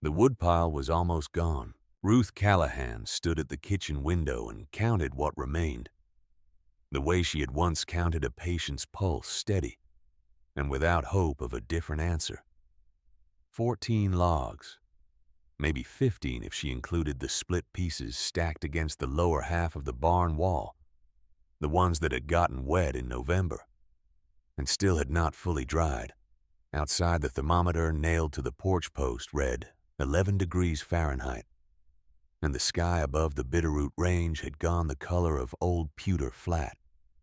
The woodpile was almost gone. Ruth Callahan stood at the kitchen window and counted what remained, the way she had once counted a patient's pulse, steady and without hope of a different answer. 14 logs, maybe 15 if she included the split pieces stacked against the lower half of the barn wall, the ones that had gotten wet in November and still had not fully dried. Outside, the thermometer nailed to the porch post read 11 degrees Fahrenheit, and the sky above the Bitterroot Range had gone the color of old pewter flat,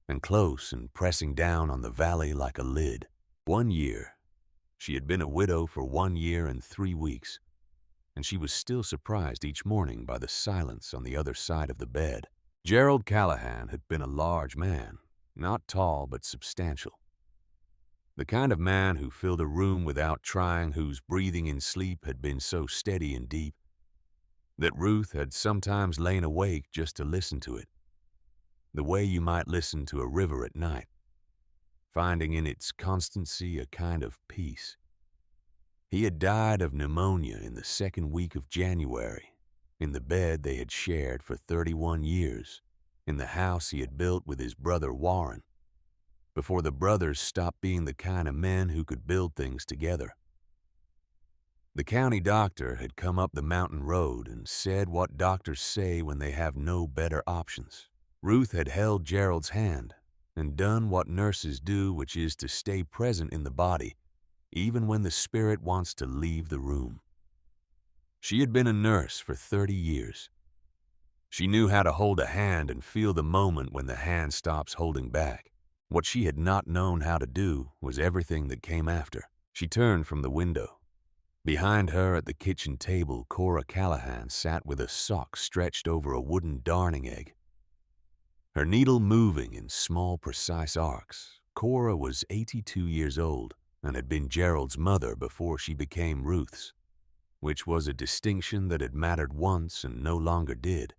and close and pressing down on the valley like a lid. 1 year. She had been a widow for 1 year and 3 weeks, and she was still surprised each morning by the silence on the other side of the bed. Gerald Callahan had been a large man, not tall but substantial. The kind of man who filled a room without trying, whose breathing in sleep had been so steady and deep that Ruth had sometimes lain awake just to listen to it, the way you might listen to a river at night, finding in its constancy a kind of peace. He had died of pneumonia in the second week of January, in the bed they had shared for 31 years, in the house he had built with his brother Warren, before the brothers stopped being the kind of men who could build things together. The county doctor had come up the mountain road and said what doctors say when they have no better options. Ruth had held Gerald's hand and done what nurses do, which is to stay present in the body, even when the spirit wants to leave the room. She had been a nurse for 30 years. She knew how to hold a hand and feel the moment when the hand stops holding back. What she had not known how to do was everything that came after. She turned from the window. Behind her at the kitchen table, Cora Callahan sat with a sock stretched over a wooden darning egg, her needle moving in small, precise arcs. Cora was 82 years old and had been Gerald's mother before she became Ruth's, which was a distinction that had mattered once and no longer did.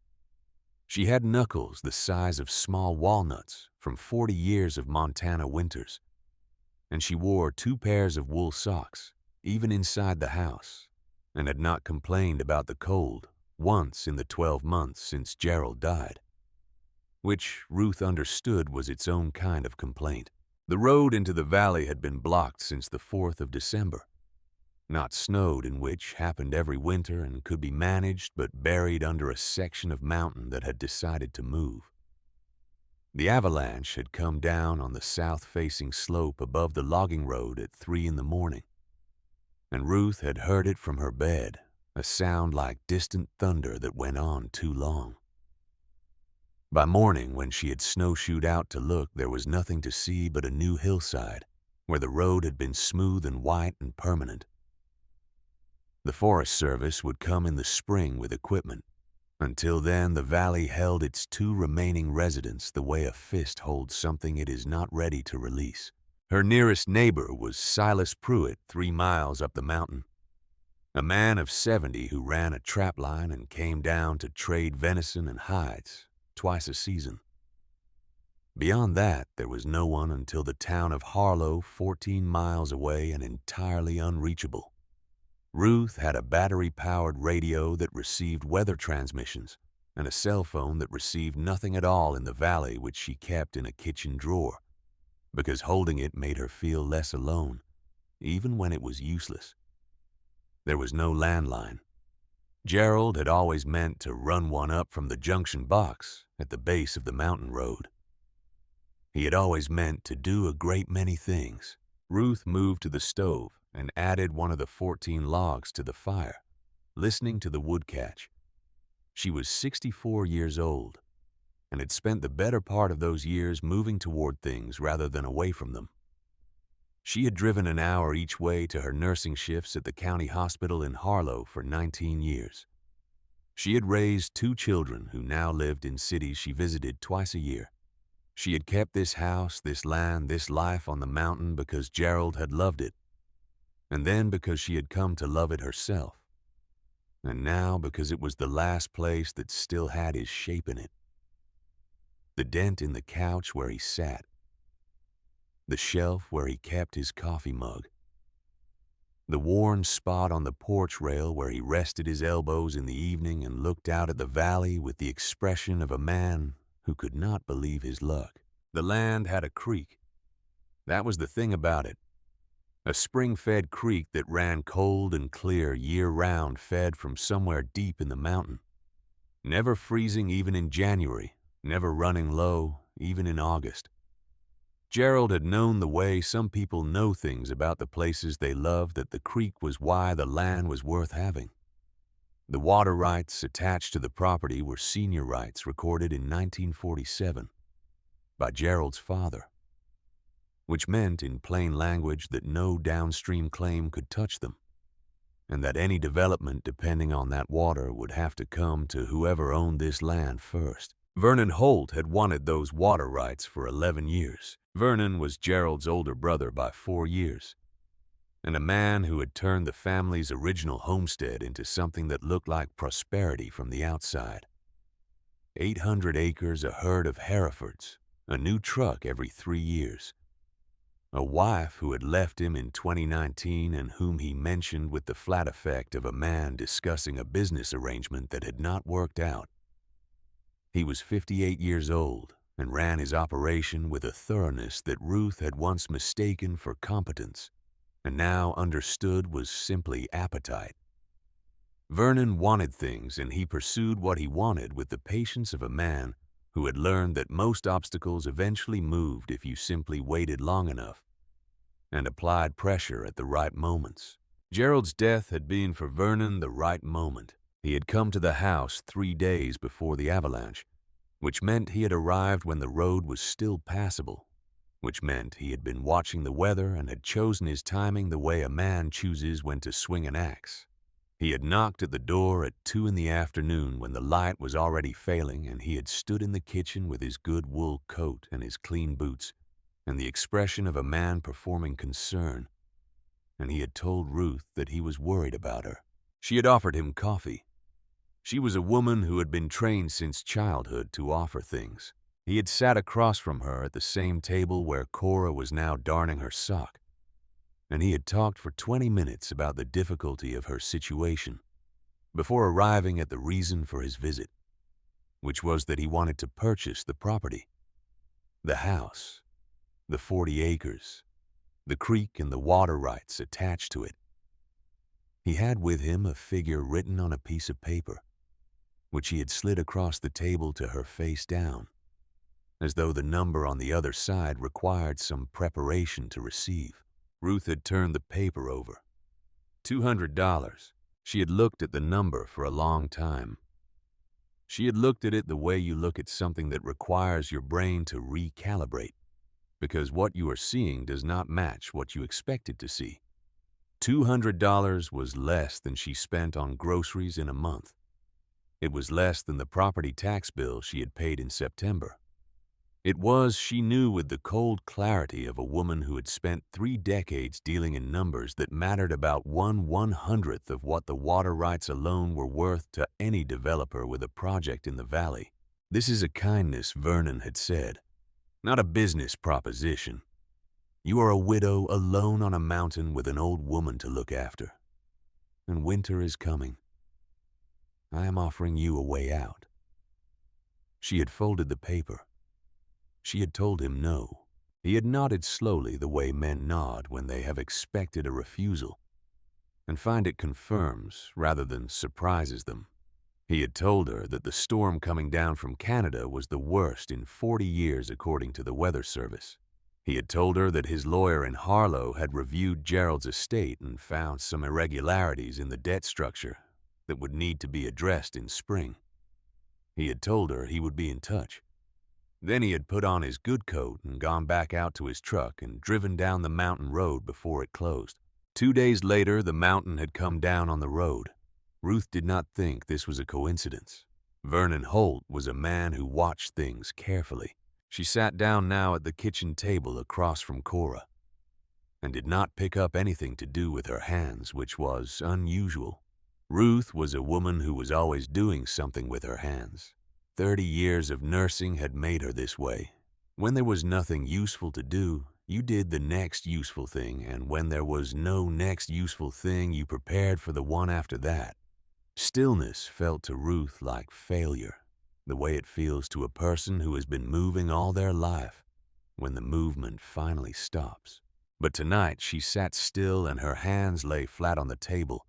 She had knuckles the size of small walnuts from 40 years of Montana winters, and she wore 2 pairs of wool socks, even inside the house, and had not complained about the cold once in the 12 months since Gerald died, which Ruth understood was its own kind of complaint. The road into the valley had been blocked since the 4th of December, not snowed, in which happened every winter and could be managed, but buried under a section of mountain that had decided to move. The avalanche had come down on the south-facing slope above the logging road at 3 in the morning, and Ruth had heard it from her bed, a sound like distant thunder that went on too long. By morning, when she had snowshoed out to look, there was nothing to see but a new hillside, where the road had been smooth and white and permanent. The Forest Service would come in the spring with equipment. Until then, the valley held its 2 remaining residents the way a fist holds something it is not ready to release. Her nearest neighbor was Silas Pruitt, 3 miles up the mountain, a man of 70 who ran a trap line and came down to trade venison and hides twice a season. Beyond that, there was no one until the town of Harlow, 14 miles away and entirely unreachable. Ruth had a battery-powered radio that received weather transmissions and a cell phone that received nothing at all in the valley, which she kept in a kitchen drawer, because holding it made her feel less alone, even when it was useless. There was no landline. Gerald had always meant to run one up from the junction box at the base of the mountain road. He had always meant to do a great many things. Ruth moved to the stove and added one of the 14 logs to the fire, listening to the wood catch. She was 64 years old and had spent the better part of those years moving toward things rather than away from them. She had driven an hour each way to her nursing shifts at the county hospital in Harlow for 19 years. She had raised 2 children who now lived in cities she visited twice a year. She had kept this house, this land, this life on the mountain because Gerald had loved it, and then because she had come to love it herself, and now because it was the last place that still had his shape in it. The dent in the couch where he sat, the shelf where he kept his coffee mug, The worn spot on the porch rail where he rested his elbows in the evening and looked out at the valley with the expression of a man who could not believe his luck. The land had a creek. That was the thing about it. A spring-fed creek that ran cold and clear year-round, fed from somewhere deep in the mountain. Never freezing even in January, never running low even in August. Gerald had known the way some people know things about the places they love, that the creek was why the land was worth having. The water rights attached to the property were senior rights recorded in 1947 by Gerald's father, which meant in plain language that no downstream claim could touch them, and that any development depending on that water would have to come to whoever owned this land first. Vernon Holt had wanted those water rights for 11 years. Vernon was Gerald's older brother by 4 years, and a man who had turned the family's original homestead into something that looked like prosperity from the outside. 800 acres, a herd of Herefords, a new truck every 3 years. A wife who had left him in 2019 and whom he mentioned with the flat effect of a man discussing a business arrangement that had not worked out. He was 58 years old and ran his operation with a thoroughness that Ruth had once mistaken for competence and now understood was simply appetite. Vernon wanted things, and he pursued what he wanted with the patience of a man who had learned that most obstacles eventually moved if you simply waited long enough and applied pressure at the right moments. Gerald's death had been for Vernon the right moment. He had come to the house 3 days before the avalanche, which meant he had arrived when the road was still passable, which meant he had been watching the weather and had chosen his timing the way a man chooses when to swing an axe. He had knocked at the door at 2 in the afternoon when the light was already failing, and he had stood in the kitchen with his good wool coat and his clean boots and the expression of a man performing concern, and he had told Ruth that he was worried about her. She had offered him coffee. She was a woman who had been trained since childhood to offer things. He had sat across from her at the same table where Cora was now darning her sock, and he had talked for 20 minutes about the difficulty of her situation before arriving at the reason for his visit, which was that he wanted to purchase the property, the house, the 40 acres, the creek and the water rights attached to it. He had with him a figure written on a piece of paper, which he had slid across the table to her face down, as though the number on the other side required some preparation to receive. Ruth had turned the paper over. $200. She had looked at the number for a long time. She had looked at it the way you look at something that requires your brain to recalibrate, because what you are seeing does not match what you expected to see. $200 was less than she spent on groceries in a month. It was less than the property tax bill she had paid in September. It was, she knew with the cold clarity of a woman who had spent 3 decades dealing in numbers that mattered about 1/100th of what the water rights alone were worth to any developer with a project in the valley. This is a kindness, Vernon had said, not a business proposition. You are a widow alone on a mountain with an old woman to look after, and winter is coming. I am offering you a way out. She had folded the paper. She had told him no. He had nodded slowly the way men nod when they have expected a refusal and find it confirms rather than surprises them. He had told her that the storm coming down from Canada was the worst in 40 years according to the Weather Service. He had told her that his lawyer in Harlow had reviewed Gerald's estate and found some irregularities in the debt structure that would need to be addressed in spring. He had told her he would be in touch. Then he had put on his good coat and gone back out to his truck and driven down the mountain road before it closed. 2 days later, the mountain had come down on the road. Ruth did not think this was a coincidence. Vernon Holt was a man who watched things carefully. She sat down now at the kitchen table across from Cora and did not pick up anything to do with her hands, which was unusual. Ruth was a woman who was always doing something with her hands. 30 years of nursing had made her this way. When there was nothing useful to do, you did the next useful thing, and when there was no next useful thing, you prepared for the one after that. Stillness felt to Ruth like failure, the way it feels to a person who has been moving all their life when the movement finally stops. But tonight she sat still and her hands lay flat on the table,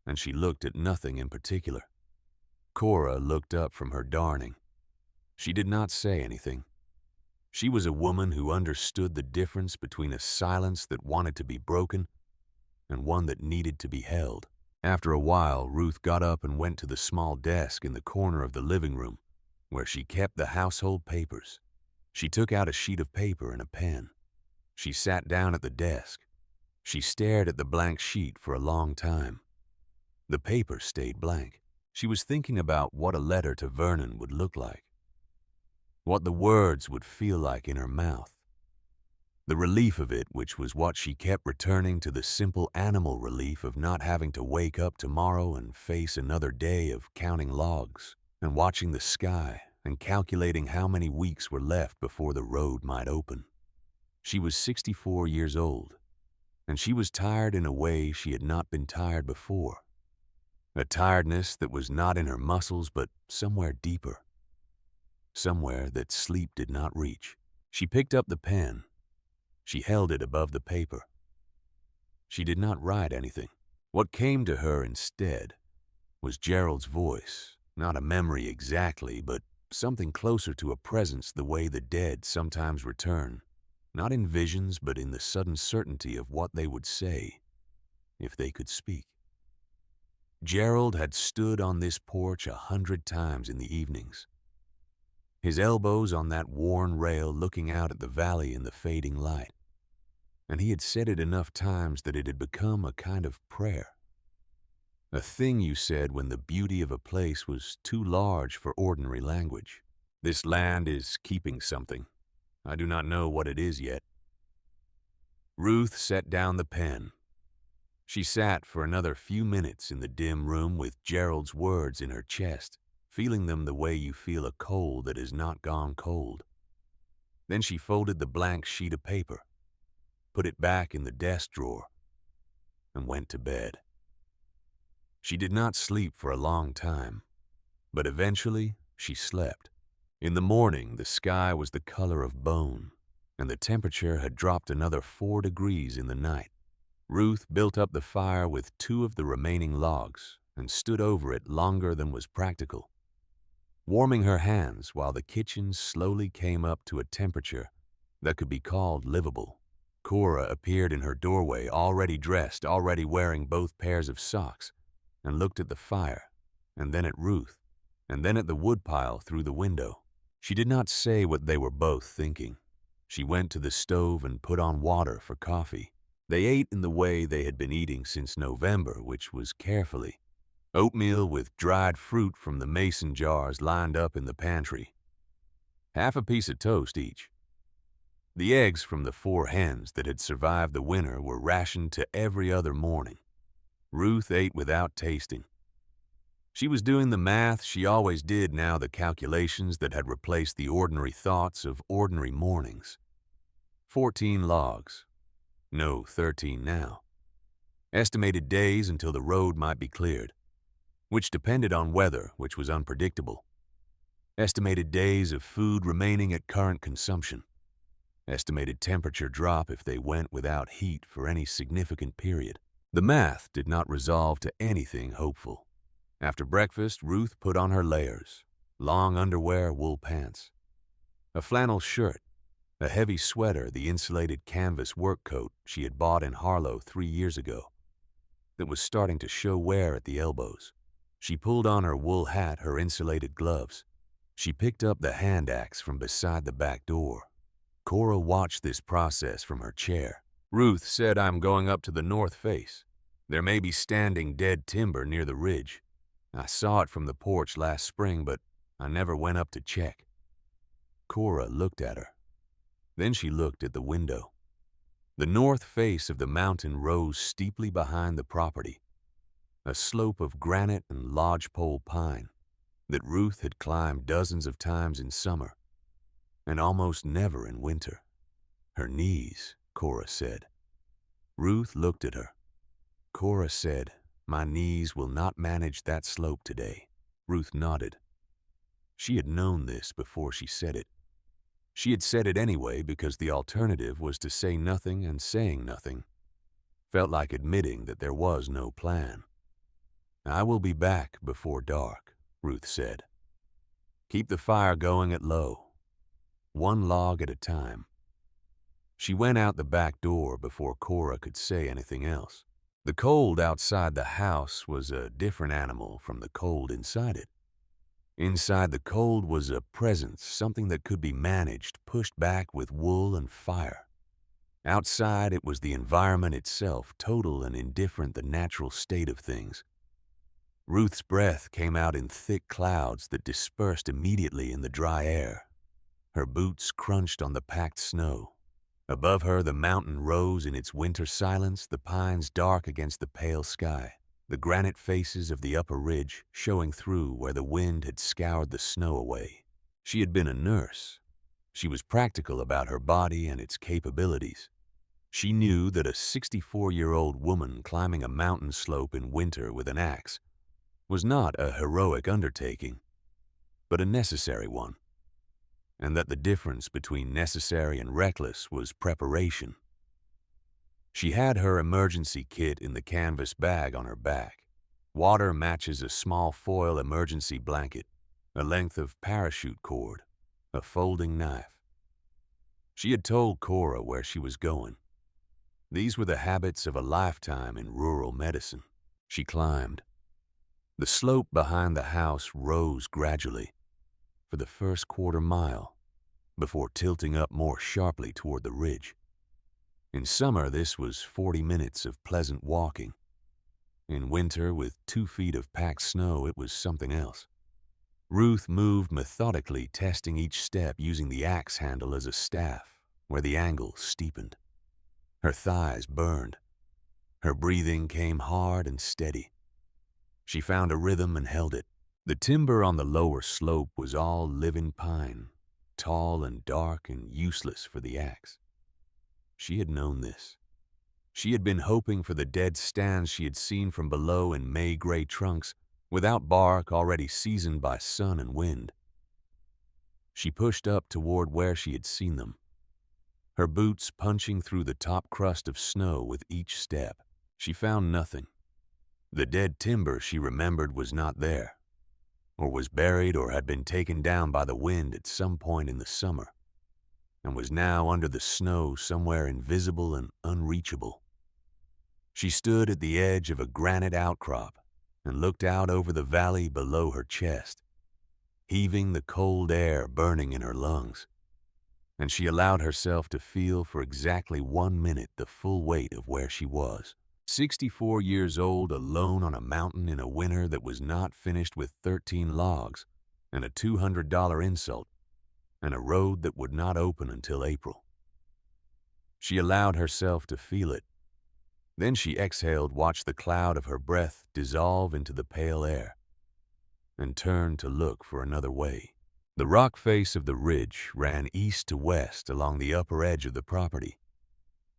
and she looked at nothing in particular. Cora looked up from her darning. She did not say anything. She was a woman who understood the difference between a silence that wanted to be broken and one that needed to be held. After a while, Ruth got up and went to the small desk in the corner of the living room where she kept the household papers. She took out a sheet of paper and a pen. She sat down at the desk. She stared at the blank sheet for a long time. The paper stayed blank. She was thinking about what a letter to Vernon would look like, what the words would feel like in her mouth. The relief of it, which was what she kept returning to, the simple animal relief of not having to wake up tomorrow and face another day of counting logs and watching the sky and calculating how many weeks were left before the road might open. She was 64 years old, and she was tired in a way she had not been tired before. A tiredness that was not in her muscles but somewhere deeper, somewhere that sleep did not reach. She picked up the pen. She held it above the paper. She did not write anything. What came to her instead was Gerald's voice, not a memory exactly, but something closer to a presence the way the dead sometimes return, not in visions but in the sudden certainty of what they would say if they could speak. Gerald had stood on this porch 100 times in the evenings, his elbows on that worn rail looking out at the valley in the fading light. And he had said it enough times that it had become a kind of prayer. A thing you said when the beauty of a place was too large for ordinary language. This land is keeping something. I do not know what it is yet. Ruth set down the pen. She sat for another few minutes in the dim room with Gerald's words in her chest, feeling them the way you feel a cold that has not gone cold. Then she folded the blank sheet of paper, put it back in the desk drawer, and went to bed. She did not sleep for a long time, but eventually she slept. In the morning, the sky was the color of bone, and the temperature had dropped another 4 degrees in the night. Ruth built up the fire with 2 of the remaining logs and stood over it longer than was practical, warming her hands while the kitchen slowly came up to a temperature that could be called livable. Cora appeared in her doorway, already dressed, already wearing both pairs of socks, and looked at the fire, and then at Ruth, and then at the woodpile through the window. She did not say what they were both thinking. She went to the stove and put on water for coffee. They ate in the way they had been eating since November, which was carefully. Oatmeal with dried fruit from the mason jars lined up in the pantry. Half a piece of toast each. The eggs from the 4 hens that had survived the winter were rationed to every other morning. Ruth ate without tasting. She was doing the math she always did now, the calculations that had replaced the ordinary thoughts of ordinary mornings. 14 logs. No, 13 now. Estimated days until the road might be cleared, which depended on weather, which was unpredictable. Estimated days of food remaining at current consumption. Estimated temperature drop if they went without heat for any significant period. The math did not resolve to anything hopeful. After breakfast, Ruth put on her layers, long underwear, wool pants, a flannel shirt, a heavy sweater, the insulated canvas work coat she had bought in Harlow 3 years ago, that was starting to show wear at the elbows. She pulled on her wool hat, her insulated gloves. She picked up the hand axe from beside the back door. Cora watched this process from her chair. Ruth said, "I'm going up to the north face. There may be standing dead timber near the ridge. I saw it from the porch last spring, but I never went up to check." Cora looked at her. Then she looked at the window. The north face of the mountain rose steeply behind the property, a slope of granite and lodgepole pine that Ruth had climbed dozens of times in summer and almost never in winter. Her knees, Cora said. Ruth looked at her. Cora said, "My knees will not manage that slope today." Ruth nodded. She had known this before she said it. She had said it anyway because the alternative was to say nothing, and saying nothing felt like admitting that there was no plan. "I will be back before dark," Ruth said. "Keep the fire going at low, one log at a time." She went out the back door before Cora could say anything else. The cold outside the house was a different animal from the cold inside it. Inside the cold was a presence, something that could be managed, pushed back with wool and fire. Outside it was the environment itself, total and indifferent, the natural state of things. Ruth's breath came out in thick clouds that dispersed immediately in the dry air. Her boots crunched on the packed snow. Above her the mountain rose in its winter silence, the pines dark against the pale sky, the granite faces of the upper ridge showing through where the wind had scoured the snow away. She had been a nurse. She was practical about her body and its capabilities. She knew that a 64-year-old woman climbing a mountain slope in winter with an axe was not a heroic undertaking, but a necessary one, and that the difference between necessary and reckless was preparation. She had her emergency kit in the canvas bag on her back. Water matches a small foil emergency blanket, a length of parachute cord, a folding knife. She had told Cora where she was going. These were the habits of a lifetime in rural medicine. She climbed. The slope behind the house rose gradually for the first quarter-mile before tilting up more sharply toward the ridge. In summer, this was 40 minutes of pleasant walking. In winter, with 2 feet of packed snow, it was something else. Ruth moved methodically, testing each step, using the axe handle as a staff where the angle steepened. Her thighs burned. Her breathing came hard and steady. She found a rhythm and held it. The timber on the lower slope was all living pine, tall and dark and useless for the axe. She had known this. She had been hoping for the dead stands she had seen from below in May-gray trunks, without bark, already seasoned by sun and wind. She pushed up toward where she had seen them, her boots punching through the top crust of snow with each step. She found nothing. The dead timber, she remembered, was not there, or was buried or had been taken down by the wind at some point in the summer, and was now under the snow somewhere invisible and unreachable. She stood at the edge of a granite outcrop and looked out over the valley below her chest, heaving the cold air burning in her lungs. And she allowed herself to feel for exactly 1 minute the full weight of where she was. 64 years old, alone on a mountain in a winter that was not finished with 13 logs and a $200 insult, and a road that would not open until April. She allowed herself to feel it. Then she exhaled, watched the cloud of her breath dissolve into the pale air, and turned to look for another way. The rock face of the ridge ran east to west along the upper edge of the property,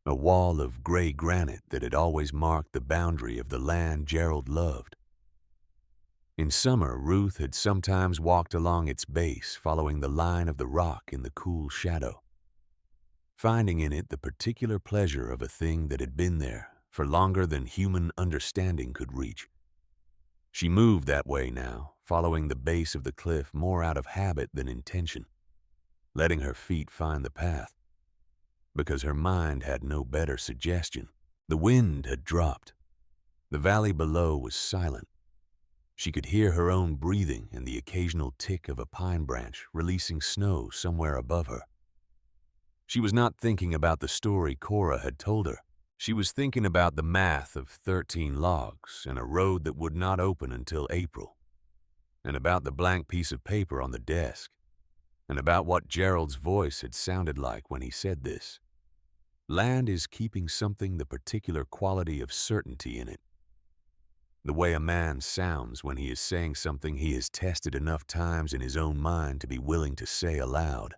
a wall of gray granite that had always marked the boundary of the land Gerald loved. In summer, Ruth had sometimes walked along its base, following the line of the rock in the cool shadow, finding in it the particular pleasure of a thing that had been there for longer than human understanding could reach. She moved that way now, following the base of the cliff more out of habit than intention, letting her feet find the path, because her mind had no better suggestion. The wind had dropped. The valley below was silent. She could hear her own breathing and the occasional tick of a pine branch releasing snow somewhere above her. She was not thinking about the story Cora had told her. She was thinking about the math of 13 logs and a road that would not open until April, and about the blank piece of paper on the desk, and about what Gerald's voice had sounded like when he said this. Land is keeping something, the particular quality of certainty in it. The way a man sounds when he is saying something he has tested enough times in his own mind to be willing to say aloud.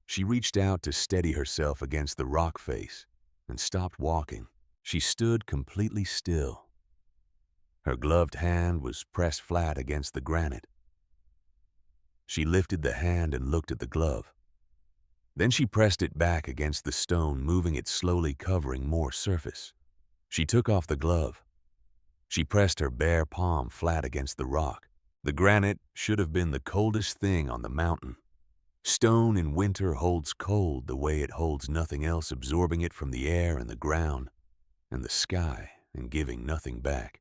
She reached out to steady herself against the rock face and stopped walking. She stood completely still. Her gloved hand was pressed flat against the granite. She lifted the hand and looked at the glove. Then she pressed it back against the stone, moving it slowly, covering more surface. She took off the glove. She pressed her bare palm flat against the rock. The granite should have been the coldest thing on the mountain. Stone in winter holds cold the way it holds nothing else, absorbing it from the air and the ground and the sky and giving nothing back.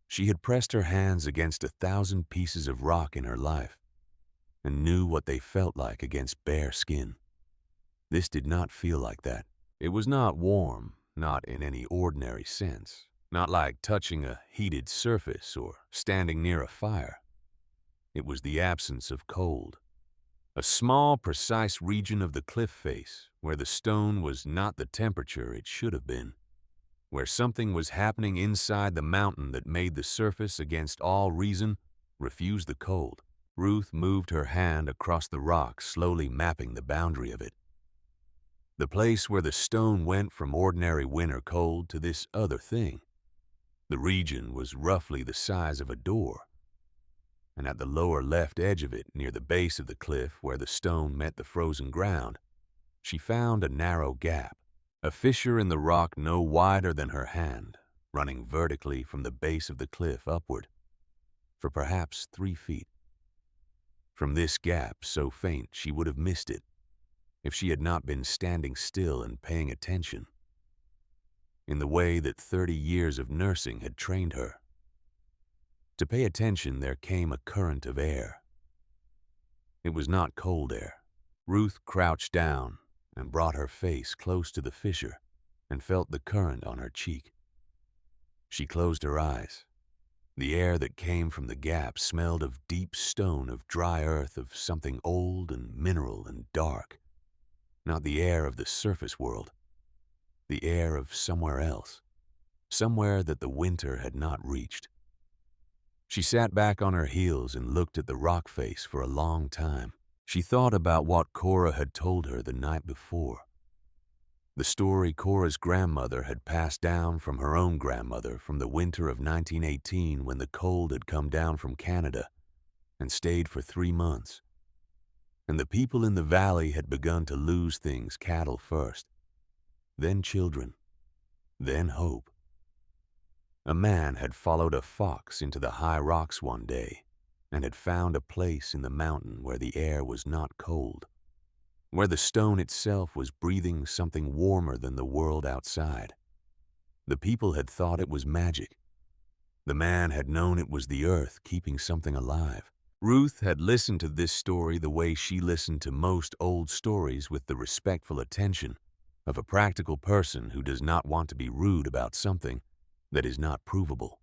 She had pressed her hands against 1,000 pieces of rock in her life and knew what they felt like against bare skin. This did not feel like that. It was not warm, not in any ordinary sense, not like touching a heated surface or standing near a fire. It was the absence of cold. A small, precise region of the cliff face where the stone was not the temperature it should have been, where something was happening inside the mountain that made the surface, against all reason, refuse the cold. Ruth moved her hand across the rock, slowly mapping the boundary of it. The place where the stone went from ordinary winter cold to this other thing. The region was roughly the size of a door, and at the lower left edge of it, near the base of the cliff where the stone met the frozen ground, she found a narrow gap, a fissure in the rock no wider than her hand, running vertically from the base of the cliff upward for perhaps 3 feet. From this gap, so faint she would have missed it if she had not been standing still and paying attention, in the way that 30 years of nursing had trained her. To pay attention, there came a current of air. It was not cold air. Ruth crouched down and brought her face close to the fissure and felt the current on her cheek. She closed her eyes. The air that came from the gap smelled of deep stone, of dry earth, of something old and mineral and dark. Not the air of the surface world. The air of somewhere else. Somewhere that the winter had not reached. She sat back on her heels and looked at the rock face for a long time. She thought about what Cora had told her the night before. The story Cora's grandmother had passed down from her own grandmother from the winter of 1918, when the cold had come down from Canada and stayed for 3 months. And the people in the valley had begun to lose things, cattle first, then children, then hope. A man had followed a fox into the high rocks one day and had found a place in the mountain where the air was not cold, where the stone itself was breathing something warmer than the world outside. The people had thought it was magic. The man had known it was the earth keeping something alive. Ruth had listened to this story the way she listened to most old stories, with the respectful attention of a practical person who does not want to be rude about something that is not provable.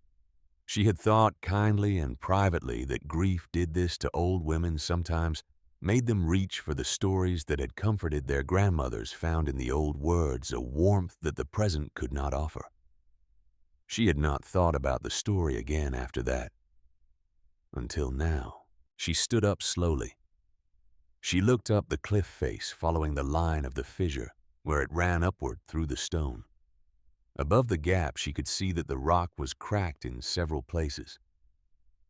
She had thought kindly and privately that grief did this to old women sometimes, made them reach for the stories that had comforted their grandmothers, found in the old words a warmth that the present could not offer. She had not thought about the story again after that. Until now. She stood up slowly. She looked up the cliff face, following the line of the fissure where it ran upward through the stone. Above the gap, she could see that the rock was cracked in several places.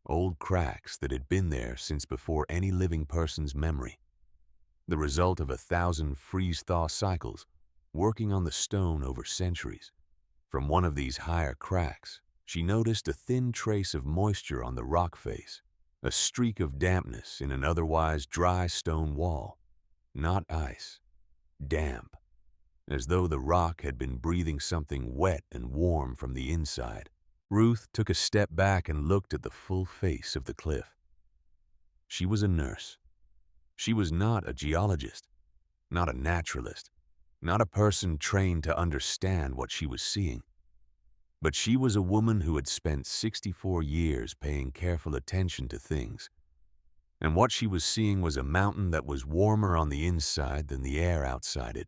Old cracks that had been there since before any living person's memory. The result of 1,000 freeze-thaw cycles, working on the stone over centuries. From one of these higher cracks, she noticed a thin trace of moisture on the rock face, a streak of dampness in an otherwise dry stone wall. Not ice, damp, as though the rock had been breathing something wet and warm from the inside. Ruth took a step back and looked at the full face of the cliff. She was a nurse. She was not a geologist, not a naturalist, not a person trained to understand what she was seeing. But she was a woman who had spent 64 years paying careful attention to things. And what she was seeing was a mountain that was warmer on the inside than the air outside it,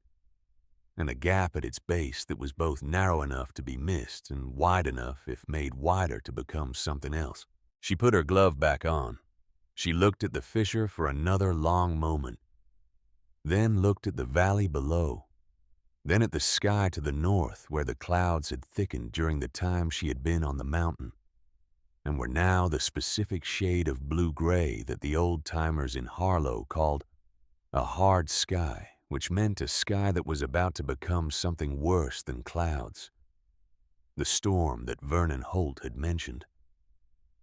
and a gap at its base that was both narrow enough to be missed and wide enough, if made wider, to become something else. She put her glove back on. She looked at the fissure for another long moment. then looked at the valley below, then at the sky to the north where the clouds had thickened during the time she had been on the mountain, and were now the specific shade of blue-gray that the old-timers in Harlow called a hard sky, which meant a sky that was about to become something worse than clouds. The storm that Vernon Holt had mentioned.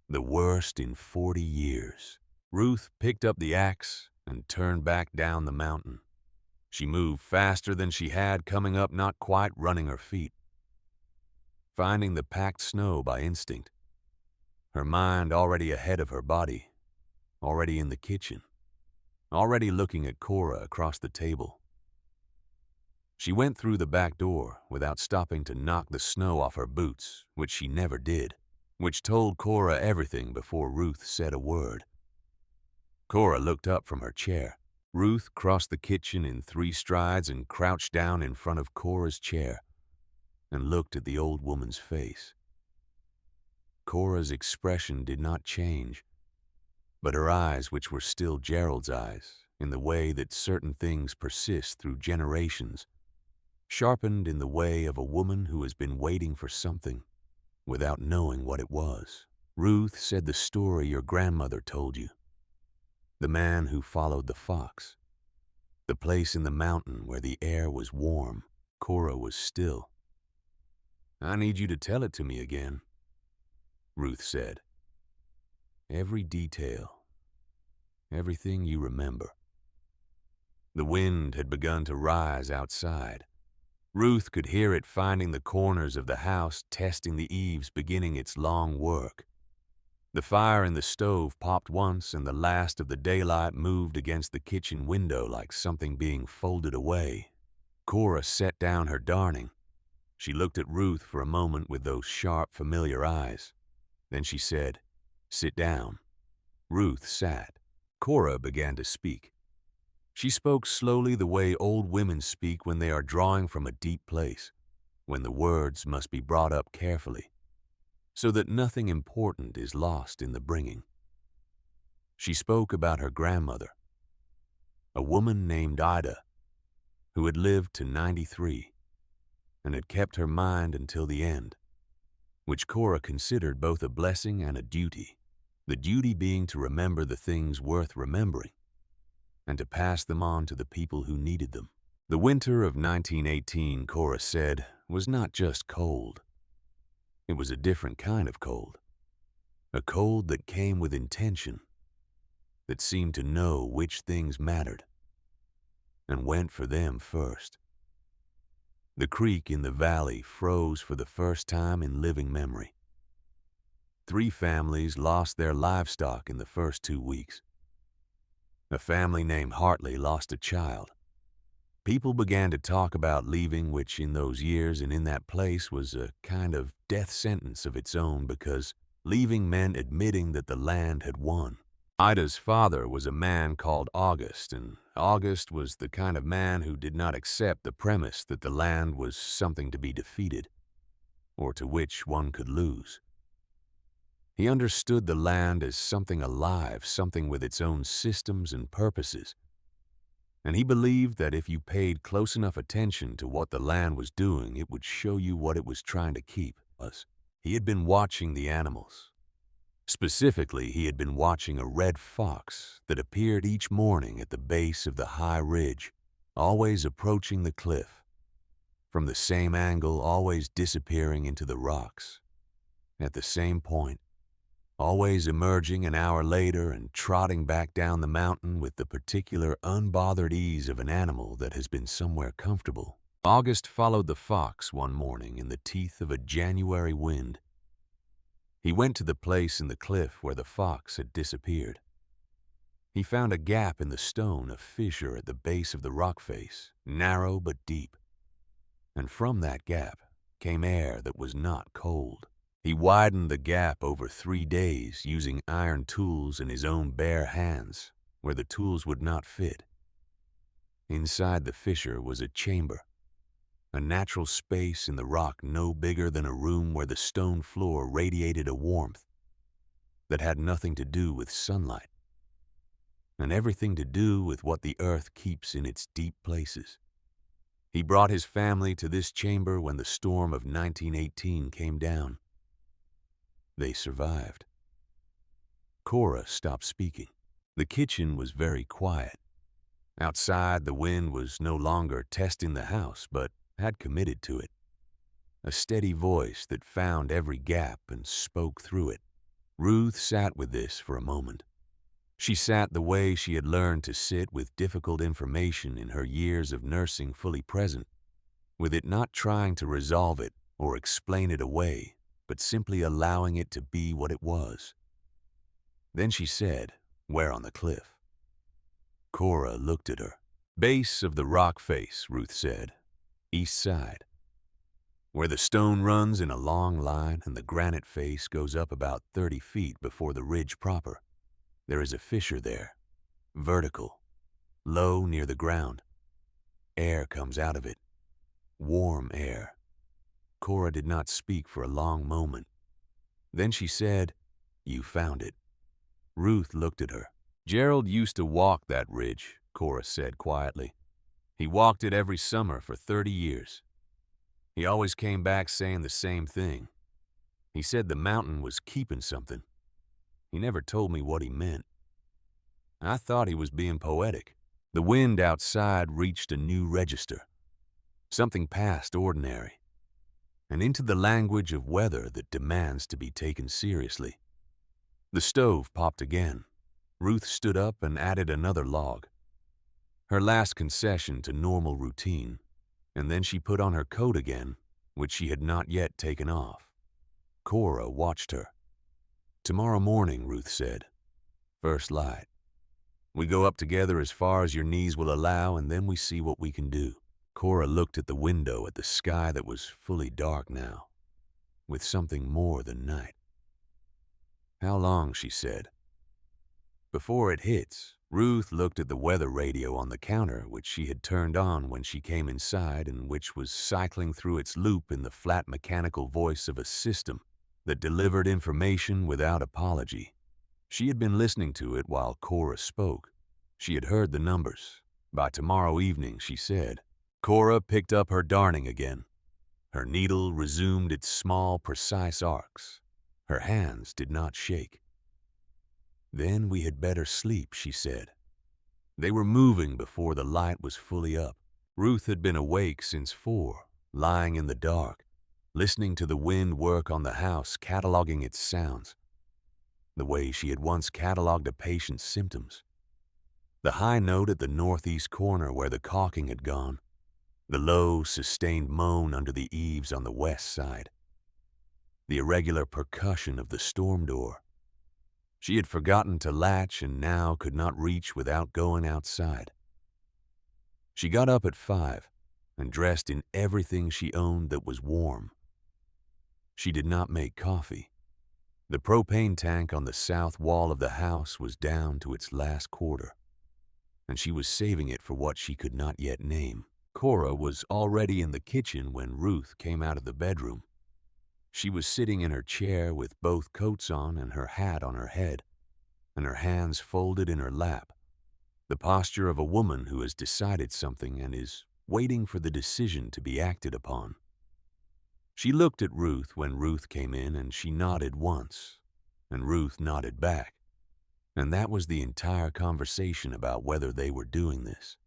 The worst in 40 years. Ruth picked up the axe and turned back down the mountain. She moved faster than she had coming up, not quite running her feet. Finding the packed snow by instinct. Her mind already ahead of her body, already in the kitchen, already looking at Cora across the table. She went through the back door without stopping to knock the snow off her boots, which she never did, which told Cora everything before Ruth said a word. Cora looked up from her chair. Ruth crossed the kitchen in 3 strides and crouched down in front of Cora's chair and looked at the old woman's face. Cora's expression did not change, but her eyes, which were still Gerald's eyes, in the way that certain things persist through generations, sharpened in the way of a woman who has been waiting for something without knowing what it was. Ruth said the story your grandmother told you. The man who followed the fox. The place in the mountain where the air was warm. Cora was still. I need you to tell it to me again, Ruth said. Every detail. Everything you remember. The wind had begun to rise outside. Ruth could hear it finding the corners of the house, testing the eaves, beginning its long work. The fire in the stove popped once, and the last of the daylight moved against the kitchen window like something being folded away. Cora set down her darning. She looked at Ruth for a moment with those sharp, familiar eyes. Then she said, "Sit down." Ruth sat. Cora began to speak. She spoke slowly the way old women speak when they are drawing from a deep place, when the words must be brought up carefully, so that nothing important is lost in the bringing. She spoke about her grandmother, a woman named Ida, who had lived to 93 and had kept her mind until the end, which Cora considered both a blessing and a duty, the duty being to remember the things worth remembering and to pass them on to the people who needed them. The winter of 1918, Cora said, was not just cold. It was a different kind of cold. A cold that came with intention, that seemed to know which things mattered, and went for them first. The creek in the valley froze for the first time in living memory. 3 families lost their livestock in the first 2 weeks. A family named Hartley lost a child. People began to talk about leaving, which in those years and in that place was a kind of death sentence of its own, because leaving meant admitting that the land had won. Ida's father was a man called August, and August was the kind of man who did not accept the premise that the land was something to be defeated, or to which one could lose. He understood the land as something alive, something with its own systems and purposes. And he believed that if you paid close enough attention to what the land was doing, it would show you what it was trying to keep us. He had been watching the animals. Specifically, he had been watching a red fox that appeared each morning at the base of the high ridge, always approaching the cliff. From the same angle, always disappearing into the rocks. At the same point, always emerging an hour later and trotting back down the mountain with the particular unbothered ease of an animal that has been somewhere comfortable. August followed the fox one morning in the teeth of a January wind. He went to the place in the cliff where the fox had disappeared. He found a gap in the stone, a fissure at the base of the rock face, narrow but deep. And from that gap came air that was not cold. He widened the gap over 3 days using iron tools in his own bare hands, where the tools would not fit. Inside the fissure was a chamber, a natural space in the rock no bigger than a room where the stone floor radiated a warmth that had nothing to do with sunlight. and everything to do with what the earth keeps in its deep places. He brought his family to this chamber when the storm of 1918 came down. They survived. Cora stopped speaking. The kitchen was very quiet. Outside, the wind was no longer testing the house, but had committed to it. A steady voice that found every gap and spoke through it. Ruth sat with this for a moment. She sat the way she had learned to sit with difficult information in her years of nursing fully present, with it not trying to resolve it or explain it away, but simply allowing it to be what it was. Then she said, "Where on the cliff?" Cora looked at her. "Base of the rock face," Ruth said. "East side. Where the stone runs in a long line and the granite face goes up about 30 feet before the ridge proper. There is a fissure there, vertical, low near the ground. Air comes out of it, warm air." Cora did not speak for a long moment. Then she said, "You found it." Ruth looked at her. "Gerald used to walk that ridge," Cora said quietly. "He walked it every summer for 30 years. He always came back saying the same thing. He said the mountain was keeping something. He never told me what he meant. I thought he was being poetic." The wind outside reached a new register, something past ordinary, and into the language of weather that demands to be taken seriously. The stove popped again. Ruth stood up and added another log, her last concession to normal routine, and then she put on her coat again, which she had not yet taken off. Cora watched her. "Tomorrow morning," Ruth said. "First light. We go up together as far as your knees will allow, and then we see what we can do." Cora looked at the window at the sky that was fully dark now, with something more than night. "How long?" she said. "Before it hits." Ruth looked at the weather radio on the counter, which she had turned on when she came inside and which was cycling through its loop in the flat mechanical voice of a system that delivered information without apology. She had been listening to it while Cora spoke. She had heard the numbers. "By tomorrow evening," she said. Cora picked up her darning again. Her needle resumed its small, precise arcs. Her hands did not shake. "Then we had better sleep," she said. They were moving before the light was fully up. Ruth had been awake since 4, lying in the dark, listening to the wind work on the house, cataloging its sounds, the way she had once cataloged a patient's symptoms. The high note at the northeast corner where the caulking had gone, the low, sustained moan under the eaves on the west side, the irregular percussion of the storm door. She had forgotten to latch and now could not reach without going outside. She got up at 5 and dressed in everything she owned that was warm. She did not make coffee. The propane tank on the south wall of the house was down to its last quarter, and she was saving it for what she could not yet name. Cora was already in the kitchen when Ruth came out of the bedroom. She was sitting in her chair with both coats on and her hat on her head, and her hands folded in her lap, the posture of a woman who has decided something and is waiting for the decision to be acted upon. She looked at Ruth when Ruth came in, and she nodded once, and Ruth nodded back, and that was the entire conversation about whether they were doing this.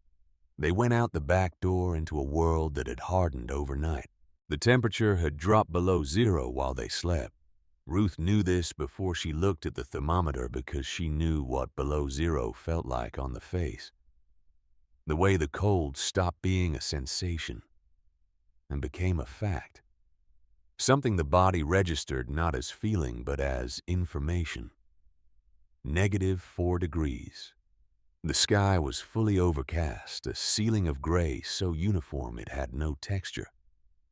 They went out the back door into a world that had hardened overnight. The temperature had dropped below 0 while they slept. Ruth knew this before she looked at the thermometer because she knew what below 0 felt like on the face. The way the cold stopped being a sensation and became a fact. Something the body registered not as feeling but as information. -4 degrees. The sky was fully overcast, a ceiling of gray so uniform it had no texture,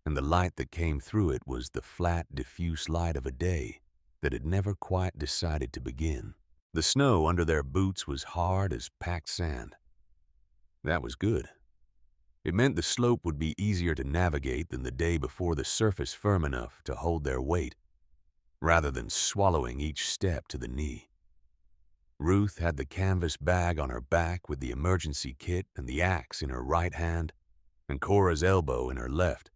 and the light that came through it was the flat, diffuse light of a day that had never quite decided to begin. The snow under their boots was hard as packed sand. That was good. It meant the slope would be easier to navigate than the day before, the surface firm enough to hold their weight, rather than swallowing each step to the knee. Ruth had the canvas bag on her back with the emergency kit and the axe in her right hand and Cora's elbow in her left,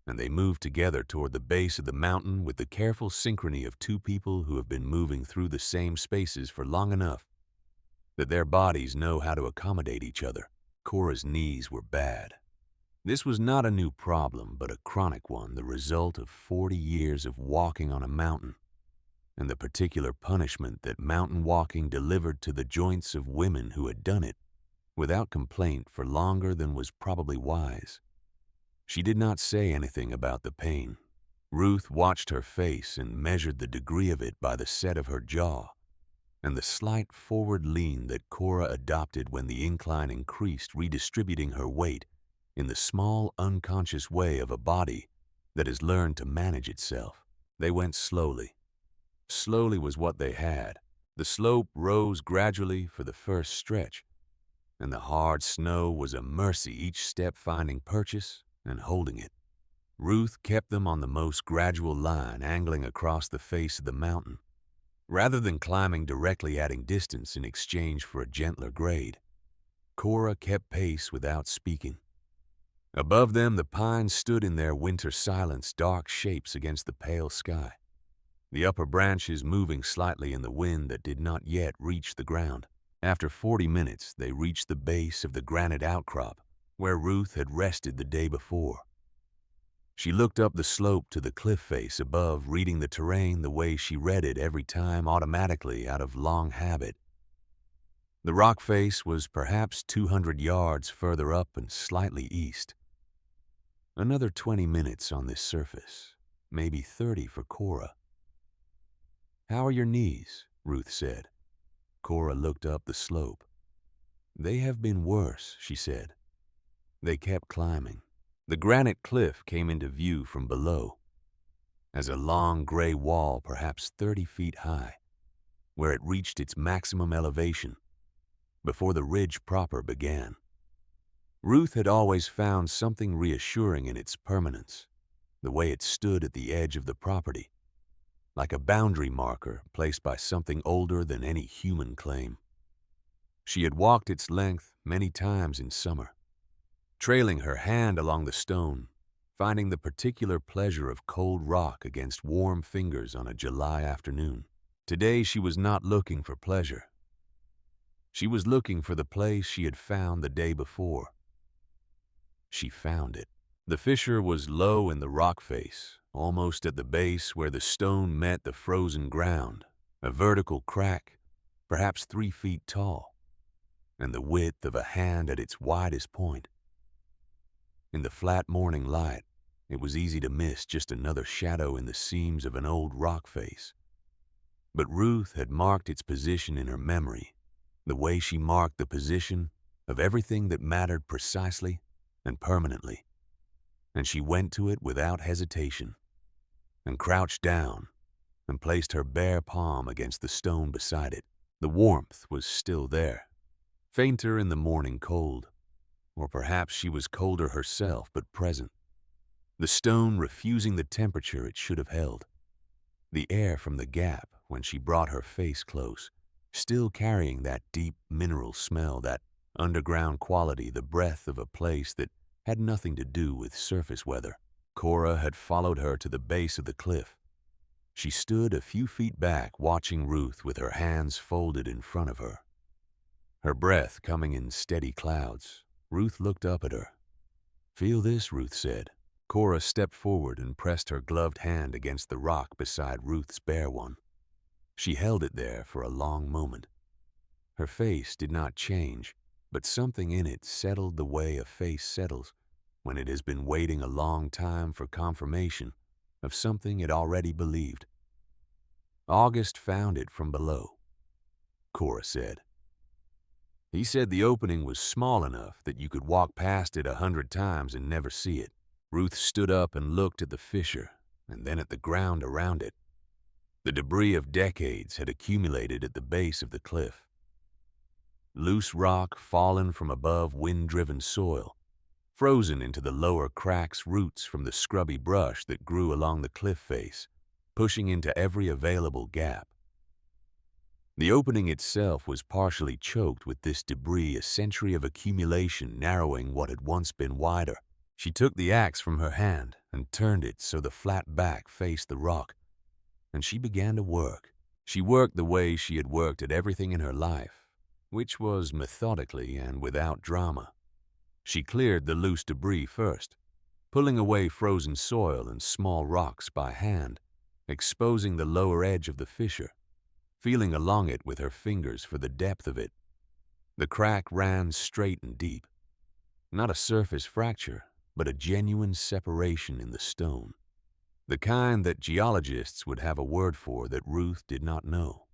and they moved together toward the base of the mountain with the careful synchrony of two people who have been moving through the same spaces for long enough that their bodies know how to accommodate each other. Cora's knees were bad. This was not a new problem, but a chronic one, the result of 40 years of walking on a mountain, and the particular punishment that mountain walking delivered to the joints of women who had done it without complaint for longer than was probably wise. She did not say anything about the pain. Ruth watched her face and measured the degree of it by the set of her jaw and the slight forward lean that Cora adopted when the incline increased, redistributing her weight in the small, unconscious way of a body that has learned to manage itself. They went slowly. Slowly was what they had. The slope rose gradually for the first stretch, and the hard snow was a mercy, each step finding purchase and holding it. Ruth kept them on the most gradual line, angling across the face of the mountain, rather than climbing directly, adding distance in exchange for a gentler grade. Cora kept pace without speaking. Above them, the pines stood in their winter silence, dark shapes against the pale sky, the upper branches moving slightly in the wind that did not yet reach the ground. After 40 minutes, they reached the base of the granite outcrop where Ruth had rested the day before. She looked up the slope to the cliff face above, reading the terrain the way she read it every time, automatically, out of long habit. The rock face was perhaps 200 yards further up and slightly east. Another 20 minutes on this surface, maybe 30 for Cora. "How are your knees?" Ruth said. Cora looked up the slope. "They have been worse," she said. They kept climbing. The granite cliff came into view from below as a long gray wall, perhaps 30 feet high, where it reached its maximum elevation before the ridge proper began. Ruth had always found something reassuring in its permanence, the way it stood at the edge of the property, like a boundary marker placed by something older than any human claim. She had walked its length many times in summer, trailing her hand along the stone, finding the particular pleasure of cold rock against warm fingers on a July afternoon. Today she was not looking for pleasure. She was looking for the place she had found the day before. She found it. The fissure was low in the rock face, almost at the base where the stone met the frozen ground, a vertical crack, perhaps 3 feet tall, and the width of a hand at its widest point. In the flat morning light, it was easy to miss just another shadow in the seams of an old rock face. But Ruth had marked its position in her memory, the way she marked the position of everything that mattered precisely and permanently, and she went to it without hesitation, and crouched down and placed her bare palm against the stone beside it. The warmth was still there, fainter in the morning cold, or perhaps she was colder herself, but present. The stone refusing the temperature it should have held. The air from the gap when she brought her face close, still carrying that deep mineral smell, that underground quality, the breath of a place that had nothing to do with surface weather. Cora had followed her to the base of the cliff. She stood a few feet back, watching Ruth with her hands folded in front of her, her breath coming in steady clouds. Ruth looked up at her. "Feel this," Ruth said. Cora stepped forward and pressed her gloved hand against the rock beside Ruth's bare one. She held it there for a long moment. Her face did not change, but something in it settled the way a face settles when it has been waiting a long time for confirmation of something it already believed. "August found it from below," Cora said. "He said the opening was small enough that you could walk past it 100 times and never see it." Ruth stood up and looked at the fissure and then at the ground around it. The debris of decades had accumulated at the base of the cliff. Loose rock fallen from above wind-driven soil, frozen into the lower cracks, roots from the scrubby brush that grew along the cliff face, pushing into every available gap. The opening itself was partially choked with this debris, a century of accumulation narrowing what had once been wider. She took the axe from her hand and turned it so the flat back faced the rock, and she began to work. She worked the way she had worked at everything in her life, which was methodically and without drama. She cleared the loose debris first, pulling away frozen soil and small rocks by hand, exposing the lower edge of the fissure, feeling along it with her fingers for the depth of it. The crack ran straight and deep. Not a surface fracture, but a genuine separation in the stone. The kind that geologists would have a word for that Ruth did not know.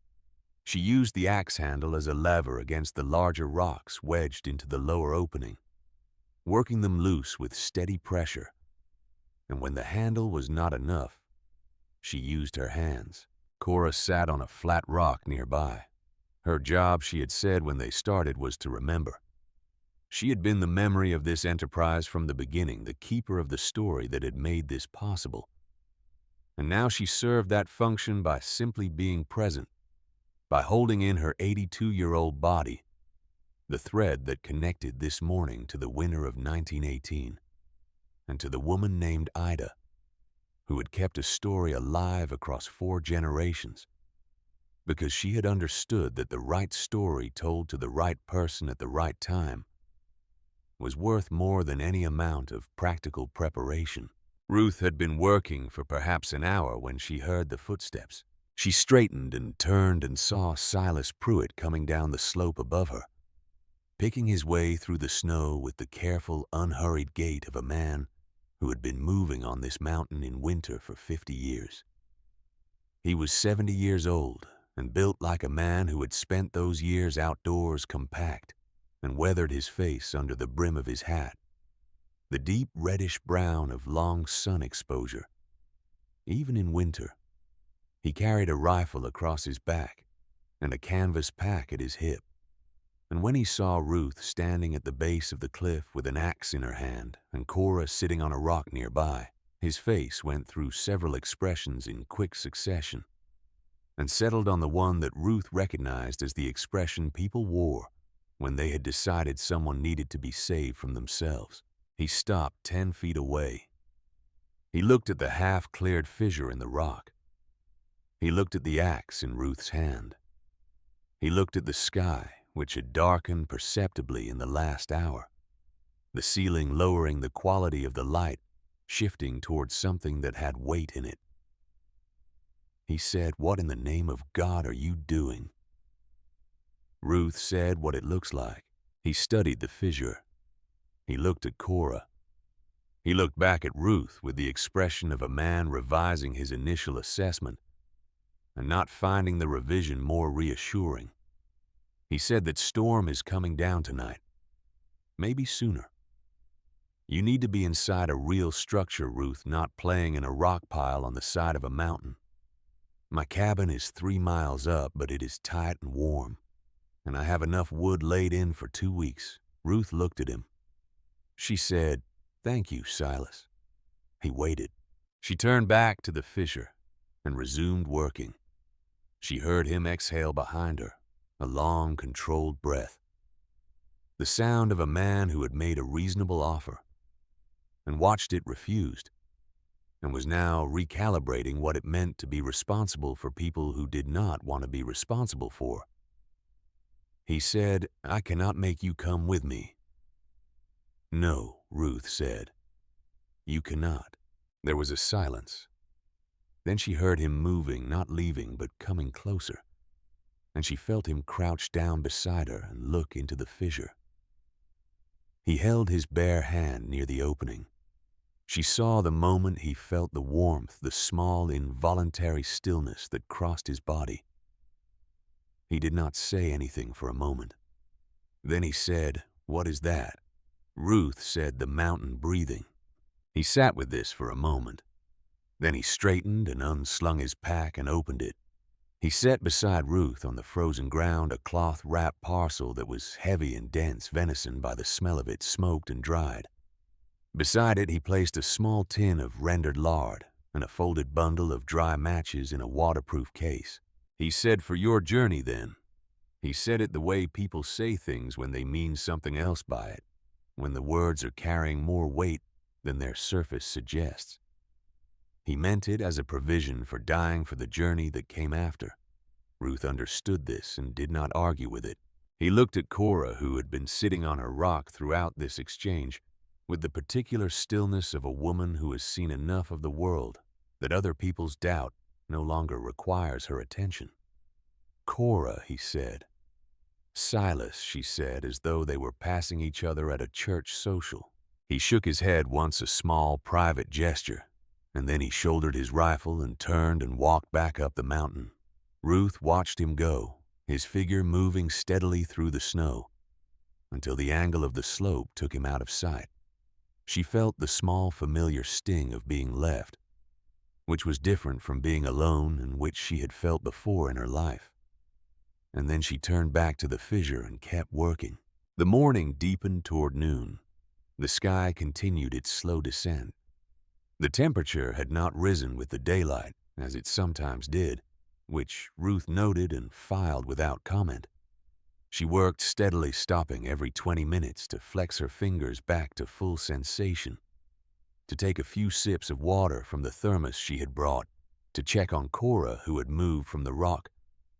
She used the axe handle as a lever against the larger rocks wedged into the lower opening, working them loose with steady pressure. And when the handle was not enough, she used her hands. Cora sat on a flat rock nearby. Her job, she had said when they started, was to remember. She had been the memory of this enterprise from the beginning, the keeper of the story that had made this possible. And now she served that function by simply being present, by holding in her 82-year-old body the thread that connected this morning to the winter of 1918 and to the woman named Ida, who had kept a story alive across 4 generations, because she had understood that the right story told to the right person at the right time was worth more than any amount of practical preparation. Ruth had been working for perhaps an hour when she heard the footsteps. She straightened and turned and saw Silas Pruitt coming down the slope above her, picking his way through the snow with the careful, unhurried gait of a man who had been moving on this mountain in winter for 50 years. He was 70 years old and built like a man who had spent those years outdoors compact and weathered his face under the brim of his hat, the deep reddish brown of long sun exposure. Even in winter, he carried a rifle across his back and a canvas pack at his hip. And when he saw Ruth standing at the base of the cliff with an axe in her hand and Cora sitting on a rock nearby, his face went through several expressions in quick succession and settled on the one that Ruth recognized as the expression people wore when they had decided someone needed to be saved from themselves. He stopped 10 feet away. He looked at the half-cleared fissure in the rock. He looked at the axe in Ruth's hand. He looked at the sky, which had darkened perceptibly in the last hour, the ceiling lowering the quality of the light, shifting towards something that had weight in it. He said, "What in the name of God are you doing?" Ruth said, "What it looks like." He studied the fissure. He looked at Cora. He looked back at Ruth with the expression of a man revising his initial assessment and not finding the revision more reassuring. He said that storm is coming down tonight, maybe sooner. You need to be inside a real structure, Ruth, not playing in a rock pile on the side of a mountain. My cabin is 3 miles up, but it is tight and warm, and I have enough wood laid in for 2 weeks. Ruth looked at him. She said, "Thank you, Silas." He waited. She turned back to the fissure and resumed working. She heard him exhale behind her, a long, controlled breath, the sound of a man who had made a reasonable offer and watched it refused, and was now recalibrating what it meant to be responsible for people who did not want to be responsible for. He said, "I cannot make you come with me." "No," Ruth said. "You cannot." There was a silence. Then she heard him moving, not leaving, but coming closer, and she felt him crouch down beside her and look into the fissure. He held his bare hand near the opening. She saw the moment he felt the warmth, the small, involuntary stillness that crossed his body. He did not say anything for a moment. Then he said, "What is that?" Ruth said, "The mountain breathing." He sat with this for a moment. Then he straightened and unslung his pack and opened it. He set beside Ruth on the frozen ground a cloth-wrapped parcel that was heavy and dense venison by the smell of it, smoked and dried. Beside it he placed a small tin of rendered lard and a folded bundle of dry matches in a waterproof case. He said, "For your journey, then." He said it the way people say things when they mean something else by it, when the words are carrying more weight than their surface suggests. He meant it as a provision for dying for the journey that came after. Ruth understood this and did not argue with it. He looked at Cora, who had been sitting on her rock throughout this exchange, with the particular stillness of a woman who has seen enough of the world that other people's doubt no longer requires her attention. "Cora," he said. "Silas," she said, as though they were passing each other at a church social. He shook his head once, a small, private gesture, and then he shouldered his rifle and turned and walked back up the mountain. Ruth watched him go, his figure moving steadily through the snow, until the angle of the slope took him out of sight. She felt the small, familiar sting of being left, which was different from being alone and which she had felt before in her life. And then she turned back to the fissure and kept working. The morning deepened toward noon. The sky continued its slow descent. The temperature had not risen with the daylight, as it sometimes did, which Ruth noted and filed without comment. She worked steadily, stopping every 20 minutes to flex her fingers back to full sensation, to take a few sips of water from the thermos she had brought, to check on Cora, who had moved from the rock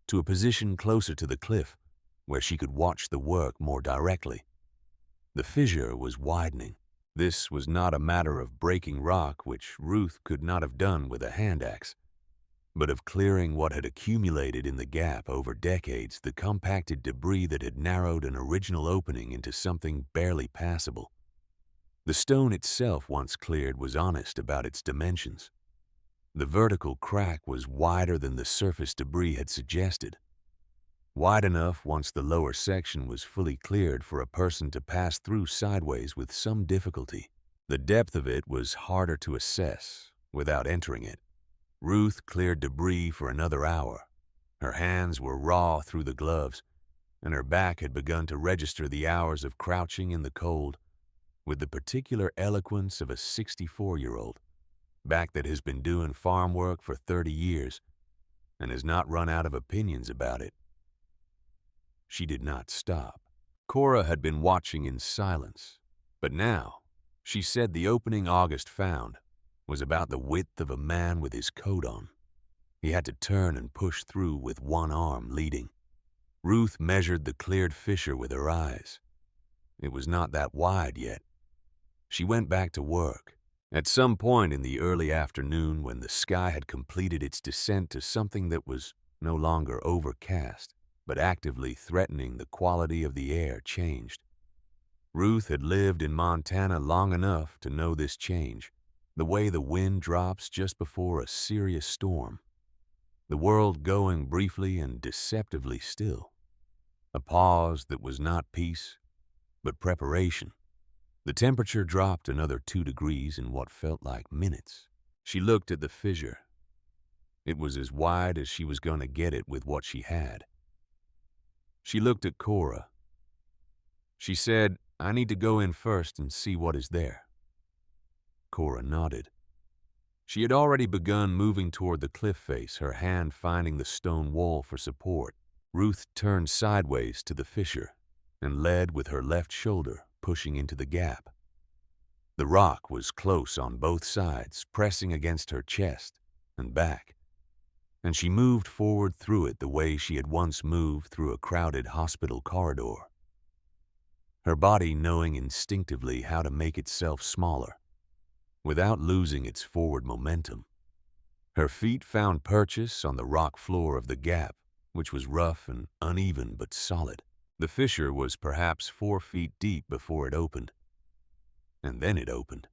to a position closer to the cliff where she could watch the work more directly. The fissure was widening. This was not a matter of breaking rock, which Ruth could not have done with a hand axe, but of clearing what had accumulated in the gap over decades, the compacted debris that had narrowed an original opening into something barely passable. The stone itself, once cleared, was honest about its dimensions. The vertical crack was wider than the surface debris had suggested. Wide enough, once the lower section was fully cleared, for a person to pass through sideways with some difficulty. The depth of it was harder to assess without entering it. Ruth cleared debris for another hour. Her hands were raw through the gloves, and her back had begun to register the hours of crouching in the cold with the particular eloquence of a 64-year-old, back that has been doing farm work for 30 years and has not run out of opinions about it. She did not stop. Cora had been watching in silence, but now, she said, the opening August found was about the width of a man with his coat on. He had to turn and push through with one arm leading. Ruth measured the cleared fissure with her eyes. It was not that wide yet. She went back to work. At some point in the early afternoon, when the sky had completed its descent to something that was no longer overcast, but actively threatening the quality of the air, changed. Ruth had lived in Montana long enough to know this change, the way the wind drops just before a serious storm, the world going briefly and deceptively still, a pause that was not peace, but preparation. The temperature dropped another 2 degrees in what felt like minutes. She looked at the fissure. It was as wide as she was going to get it with what she had. She looked at Cora. She said, "I need to go in first and see what is there." Cora nodded. She had already begun moving toward the cliff face, her hand finding the stone wall for support. Ruth turned sideways to the fissure and led with her left shoulder, pushing into the gap. The rock was close on both sides, pressing against her chest and back, and she moved forward through it the way she had once moved through a crowded hospital corridor, her body knowing instinctively how to make itself smaller without losing its forward momentum. Her feet found purchase on the rock floor of the gap, which was rough and uneven but solid. The fissure was perhaps 4 feet deep before it opened. And then it opened.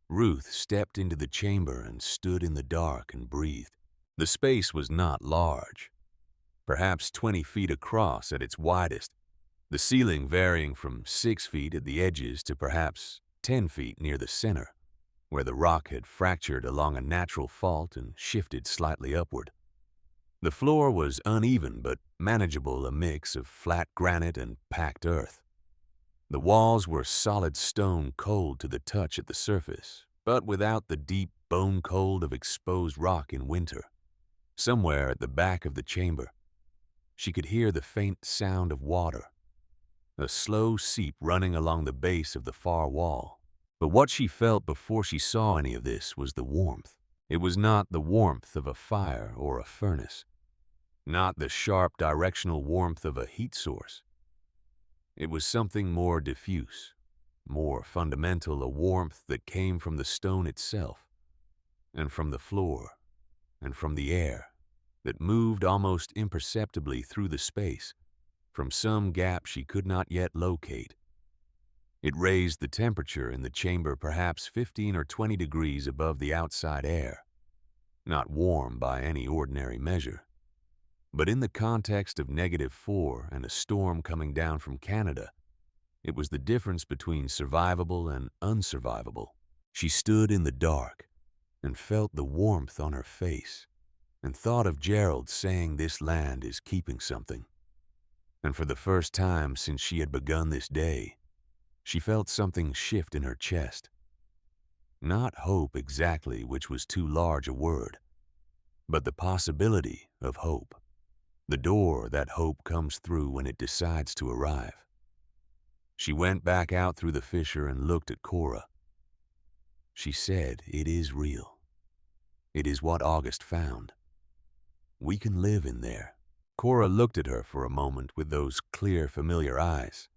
Ruth stepped into the chamber and stood in the dark and breathed. The space was not large, perhaps 20 feet across at its widest, the ceiling varying from 6 feet at the edges to perhaps 10 feet near the center, where the rock had fractured along a natural fault and shifted slightly upward. The floor was uneven but manageable, a mix of flat granite and packed earth. The walls were solid stone, cold to the touch at the surface, but without the deep bone cold of exposed rock in winter. Somewhere at the back of the chamber, she could hear the faint sound of water, a slow seep running along the base of the far wall. But what she felt before she saw any of this was the warmth. It was not the warmth of a fire or a furnace, not the sharp directional warmth of a heat source. It was something more diffuse, more fundamental, a warmth that came from the stone itself, and from the floor, and from the air, that moved almost imperceptibly through the space, from some gap she could not yet locate. It raised the temperature in the chamber perhaps 15 or 20 degrees above the outside air, not warm by any ordinary measure. But in the context of -4 and a storm coming down from Canada, it was the difference between survivable and unsurvivable. She stood in the dark and felt the warmth on her face and thought of Gerald saying this land is keeping something. And for the first time since she had begun this day, she felt something shift in her chest. Not hope exactly, which was too large a word, but the possibility of hope. The door that hope comes through when it decides to arrive. She went back out through the fissure and looked at Cora. She said, "It is real. It is what August found. We can live in there." Cora looked at her for a moment with those clear, familiar eyes.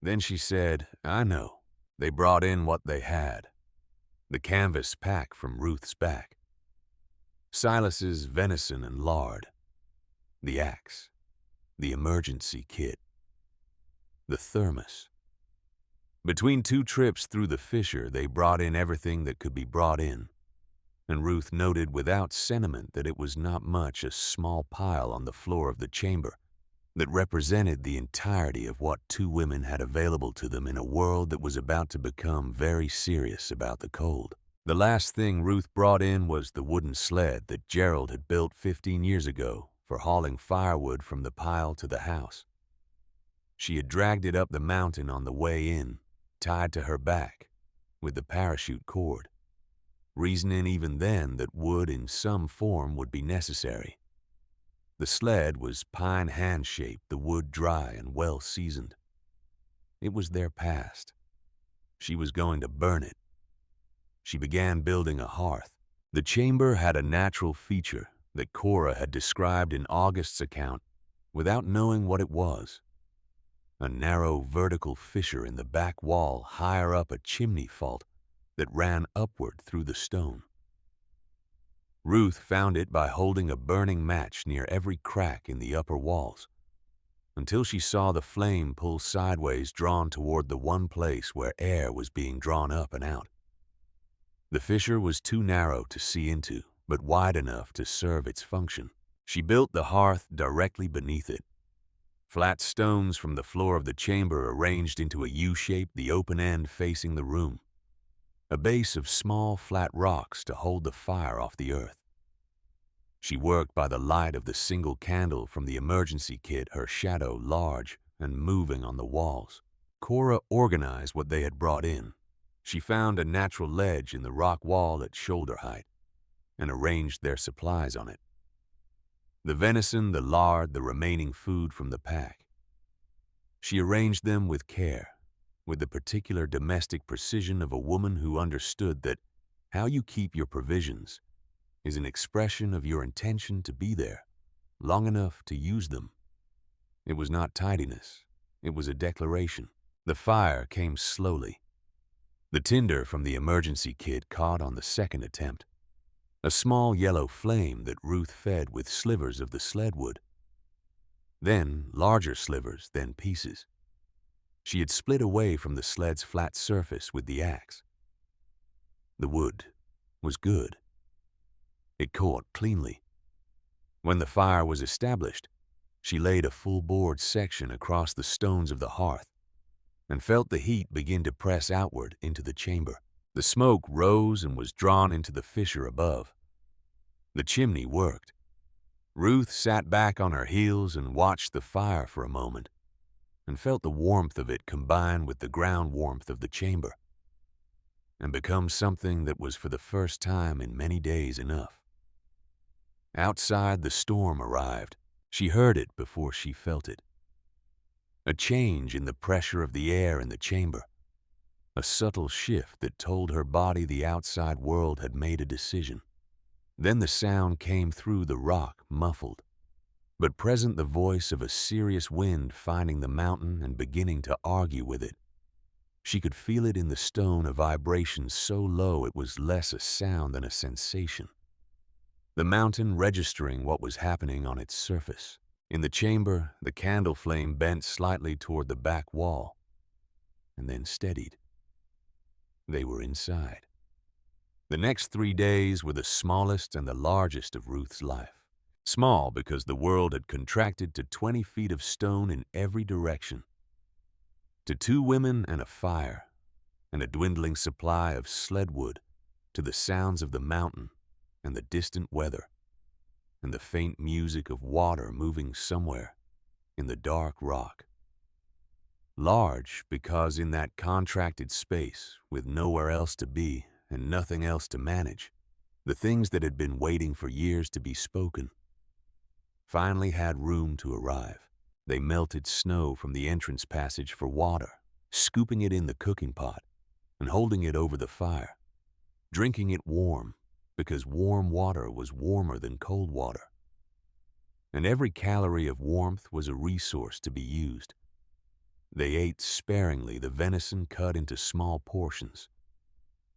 Then she said, "I know. They brought in what they had. The canvas pack from Ruth's back. Silas's venison and lard. The axe. The emergency kit. The thermos. Between 2 trips through the fissure, they brought in everything that could be brought in. And Ruth noted without sentiment that it was not much, a small pile on the floor of the chamber that represented the entirety of what 2 women had available to them in a world that was about to become very serious about the cold. The last thing Ruth brought in was the wooden sled that Gerald had built 15 years ago for hauling firewood from the pile to the house. She had dragged it up the mountain on the way in, tied to her back, with the parachute cord, reasoning even then that wood in some form would be necessary. The sled was pine hand-shaped, the wood dry and well-seasoned. It was their past. She was going to burn it. She began building a hearth. The chamber had a natural feature that Cora had described in August's account without knowing what it was. A narrow vertical fissure in the back wall higher up a chimney fault that ran upward through the stone. Ruth found it by holding a burning match near every crack in the upper walls, until she saw the flame pull sideways, drawn toward the one place where air was being drawn up and out. The fissure was too narrow to see into, but wide enough to serve its function. She built the hearth directly beneath it. Flat stones from the floor of the chamber arranged into a U-shape, the open end facing the room. A base of small, flat rocks to hold the fire off the earth. She worked by the light of the single candle from the emergency kit, her shadow large and moving on the walls. Cora organized what they had brought in. She found a natural ledge in the rock wall at shoulder height and arranged their supplies on it. The venison, the lard, the remaining food from the pack. She arranged them with care, with the particular domestic precision of a woman who understood that how you keep your provisions is an expression of your intention to be there long enough to use them. It was not tidiness. It was a declaration. The fire came slowly. The tinder from the emergency kit caught on the second attempt. A small yellow flame that Ruth fed with slivers of the sled wood. Then larger slivers, then pieces. She had split away from the sled's flat surface with the axe. The wood was good. It caught cleanly. When the fire was established, she laid a full-board section across the stones of the hearth and felt the heat begin to press outward into the chamber. The smoke rose and was drawn into the fissure above. The chimney worked. Ruth sat back on her heels and watched the fire for a moment and felt the warmth of it combine with the ground warmth of the chamber and become something that was for the first time in many days enough. Outside, the storm arrived. She heard it before she felt it. A change in the pressure of the air in the chamber. A subtle shift that told her body the outside world had made a decision. Then the sound came through the rock, muffled, but present the voice of a serious wind finding the mountain and beginning to argue with it. She could feel it in the stone, a vibration so low it was less a sound than a sensation. The mountain registering what was happening on its surface. In the chamber, the candle flame bent slightly toward the back wall, and then steadied. They were inside. The next 3 days were the smallest and the largest of Ruth's life. Small because the world had contracted to 20 feet of stone in every direction. To 2 women and a fire, and a dwindling supply of sled wood, to the sounds of the mountain and the distant weather, and the faint music of water moving somewhere in the dark rock. Large because in that contracted space, with nowhere else to be and nothing else to manage, the things that had been waiting for years to be spoken finally had room to arrive. They melted snow from the entrance passage for water, scooping it in the cooking pot and holding it over the fire, drinking it warm because warm water was warmer than cold water. And every calorie of warmth was a resource to be used. They ate sparingly the venison cut into small portions,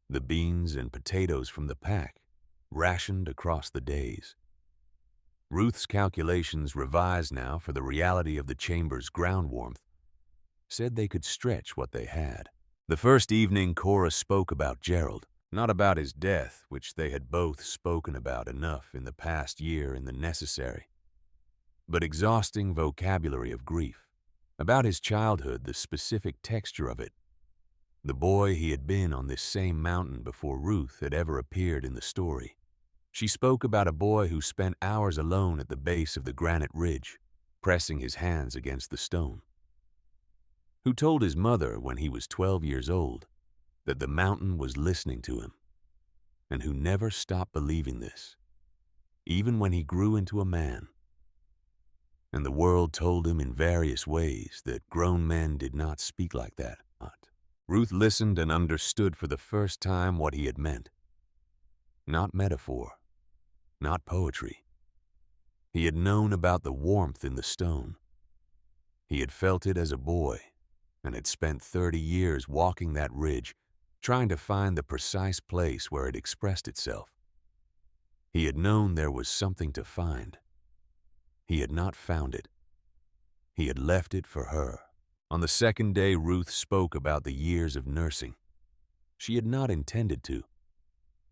the beans and potatoes from the pack, rationed across the days. Ruth's calculations, revised now for the reality of the chamber's ground warmth, said they could stretch what they had. The first evening, Cora spoke about Gerald, not about his death, which they had both spoken about enough in the past year in the necessary, but exhausting vocabulary of grief. About his childhood, the specific texture of it, the boy he had been on this same mountain before Ruth had ever appeared in the story. She spoke about a boy who spent hours alone at the base of the granite ridge, pressing his hands against the stone, who told his mother when he was 12 years old that the mountain was listening to him, and who never stopped believing this, even when he grew into a man. And the world told him in various ways that grown men did not speak like that. Ruth listened and understood for the first time what he had meant. Not metaphor, not poetry. He had known about the warmth in the stone. He had felt it as a boy and had spent 30 years walking that ridge, trying to find the precise place where it expressed itself. He had known there was something to find. He had not found it. He had left it for her. On the second day, Ruth spoke about the years of nursing. She had not intended to.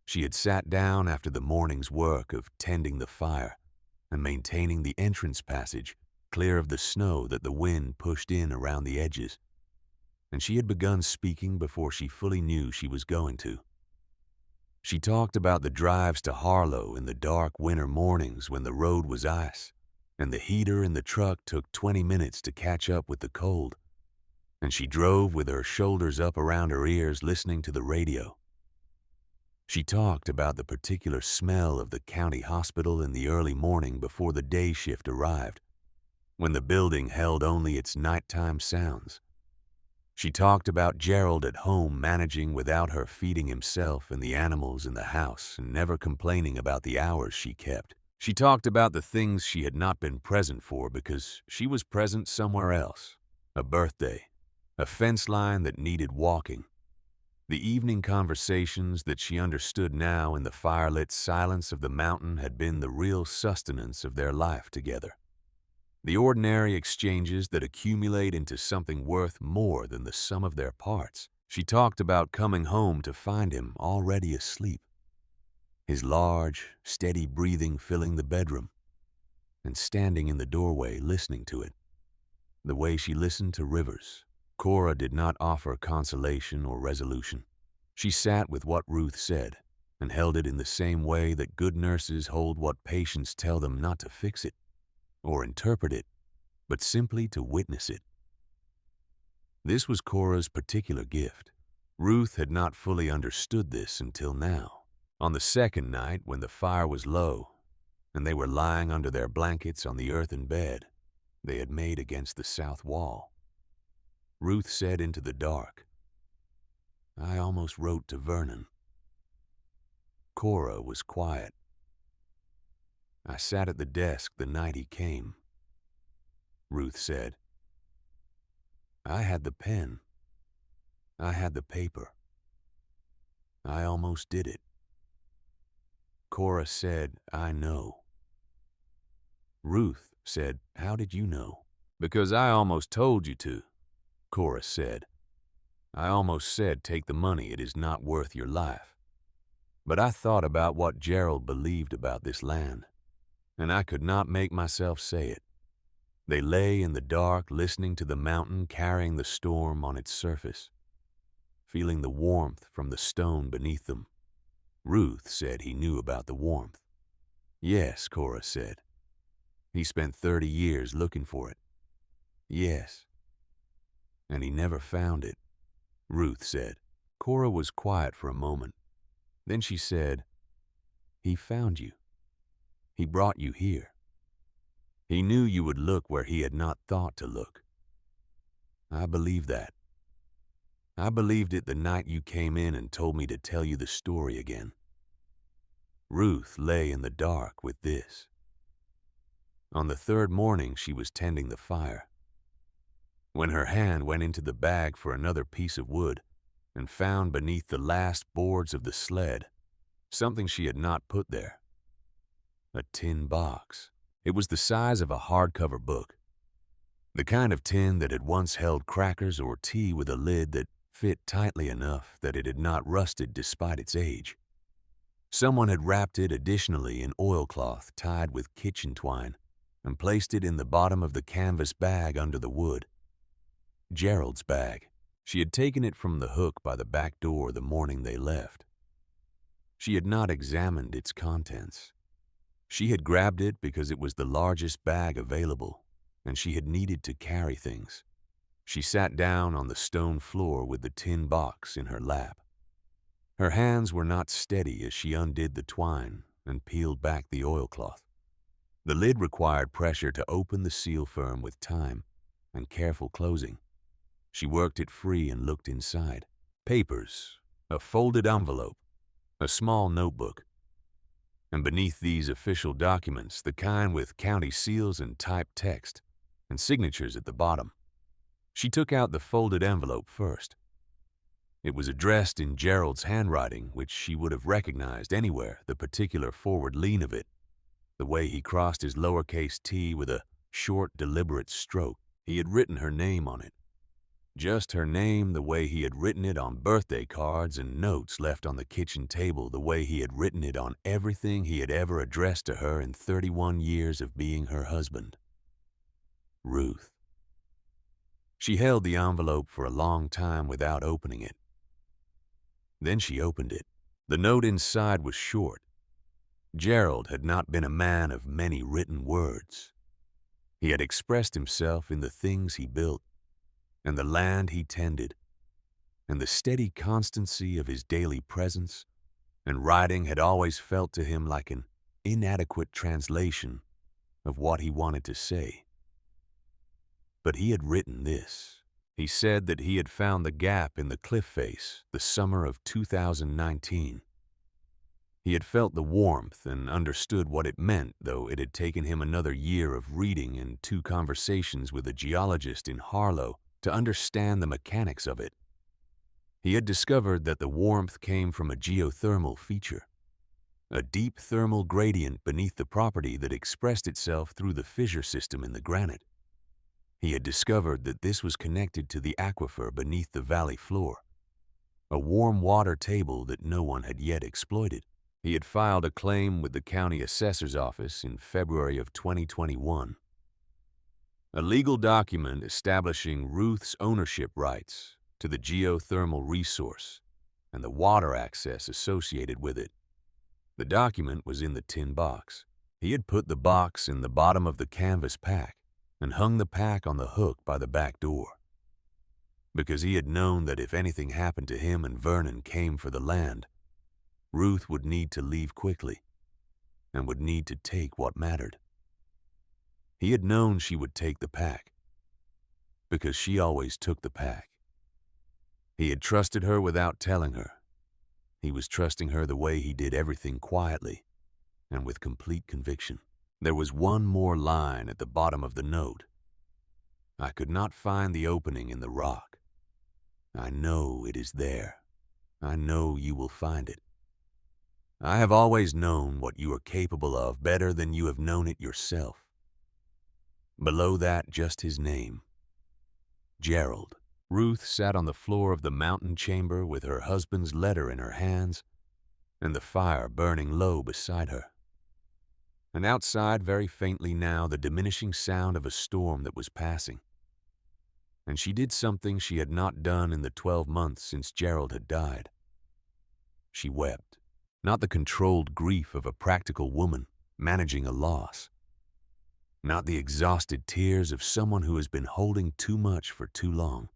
She had sat down after the morning's work of tending the fire and maintaining the entrance passage clear of the snow that the wind pushed in around the edges, and she had begun speaking before she fully knew she was going to. She talked about the drives to Harlow in the dark winter mornings when the road was ice, and the heater in the truck took 20 minutes to catch up with the cold, and she drove with her shoulders up around her ears listening to the radio. She talked about the particular smell of the county hospital in the early morning before the day shift arrived, when the building held only its nighttime sounds. She talked about Gerald at home managing without her, feeding himself and the animals in the house and never complaining about the hours she kept. She talked about the things she had not been present for because she was present somewhere else. A birthday, a fence line that needed walking, the evening conversations that she understood now in the firelit silence of the mountain had been the real sustenance of their life together. The ordinary exchanges that accumulate into something worth more than the sum of their parts. She talked about coming home to find him already asleep, his large, steady breathing filling the bedroom, and standing in the doorway listening to it. The way she listened to rivers, Cora did not offer consolation or resolution. She sat with what Ruth said and held it in the same way that good nurses hold what patients tell them, not to fix it or interpret it, but simply to witness it. This was Cora's particular gift. Ruth had not fully understood this until now. On the second night, when the fire was low and they were lying under their blankets on the earthen bed they had made against the south wall. Ruth said into the dark, "I almost wrote to Vernon." Cora was quiet. "I sat at the desk the night he came." Ruth said, "I had the pen. I had the paper. I almost did it." Cora said, "I know." Ruth said, "How did you know?" "Because I almost told you to," Cora said. "I almost said, 'Take the money, it is not worth your life.' But I thought about what Gerald believed about this land, and I could not make myself say it." They lay in the dark, listening to the mountain carrying the storm on its surface, feeling the warmth from the stone beneath them. Ruth said he knew about the warmth. "Yes," Cora said. "He spent 30 years looking for it." "Yes." "And he never found it," Ruth said. Cora was quiet for a moment. Then she said, "He found you. He brought you here. He knew you would look where he had not thought to look. I believe that. I believed it the night you came in and told me to tell you the story again." Ruth lay in the dark with this. On the third morning, she was tending the fire, when her hand went into the bag for another piece of wood and found beneath the last boards of the sled something she had not put there. A tin box. It was the size of a hardcover book, the kind of tin that had once held crackers or tea with a lid that fit tightly enough that it had not rusted despite its age. Someone had wrapped it additionally in oilcloth tied with kitchen twine and placed it in the bottom of the canvas bag under the wood. Gerald's bag. She had taken it from the hook by the back door the morning they left. She had not examined its contents. She had grabbed it because it was the largest bag available, and she had needed to carry things. She sat down on the stone floor with the tin box in her lap. Her hands were not steady as she undid the twine and peeled back the oilcloth. The lid required pressure to open the seal firm with time and careful closing. She worked it free and looked inside. Papers, a folded envelope, a small notebook. And beneath these official documents, the kind with county seals and typed text, and signatures at the bottom. She took out the folded envelope first. It was addressed in Gerald's handwriting, which she would have recognized anywhere, the particular forward lean of it, the way he crossed his lowercase t with a short, deliberate stroke. He had written her name on it. Just her name, the way he had written it on birthday cards and notes left on the kitchen table, the way he had written it on everything he had ever addressed to her in 31 years of being her husband. Ruth. She held the envelope for a long time without opening it. Then she opened it. The note inside was short. Gerald had not been a man of many written words. He had expressed himself in the things he built, and the land he tended, and the steady constancy of his daily presence, and writing had always felt to him like an inadequate translation of what he wanted to say. But he had written this. He said that he had found the gap in the cliff face the summer of 2019. He had felt the warmth and understood what it meant, though it had taken him another year of reading and 2 conversations with a geologist in Harlow to understand the mechanics of it. He had discovered that the warmth came from a geothermal feature, a deep thermal gradient beneath the property that expressed itself through the fissure system in the granite. He had discovered that this was connected to the aquifer beneath the valley floor, a warm water table that no one had yet exploited. He had filed a claim with the county assessor's office in February of 2021. A legal document establishing Ruth's ownership rights to the geothermal resource and the water access associated with it. The document was in the tin box. He had put the box in the bottom of the canvas pack and hung the pack on the hook by the back door, because he had known that if anything happened to him and Vernon came for the land, Ruth would need to leave quickly. and would need to take what mattered. He had known she would take the pack, because she always took the pack. He had trusted her without telling her. He was trusting her the way he did everything quietly and with complete conviction. There was one more line at the bottom of the note. I could not find the opening in the rock. I know it is there. I know you will find it. I have always known what you are capable of better than you have known it yourself. Below that, just his name. Gerald. Ruth sat on the floor of the mountain chamber with her husband's letter in her hands and the fire burning low beside her. And outside, very faintly now, the diminishing sound of a storm that was passing. And she did something she had not done in the 12 months since Gerald had died. She wept. Not the controlled grief of a practical woman managing a loss. Not the exhausted tears of someone who has been holding too much for too long.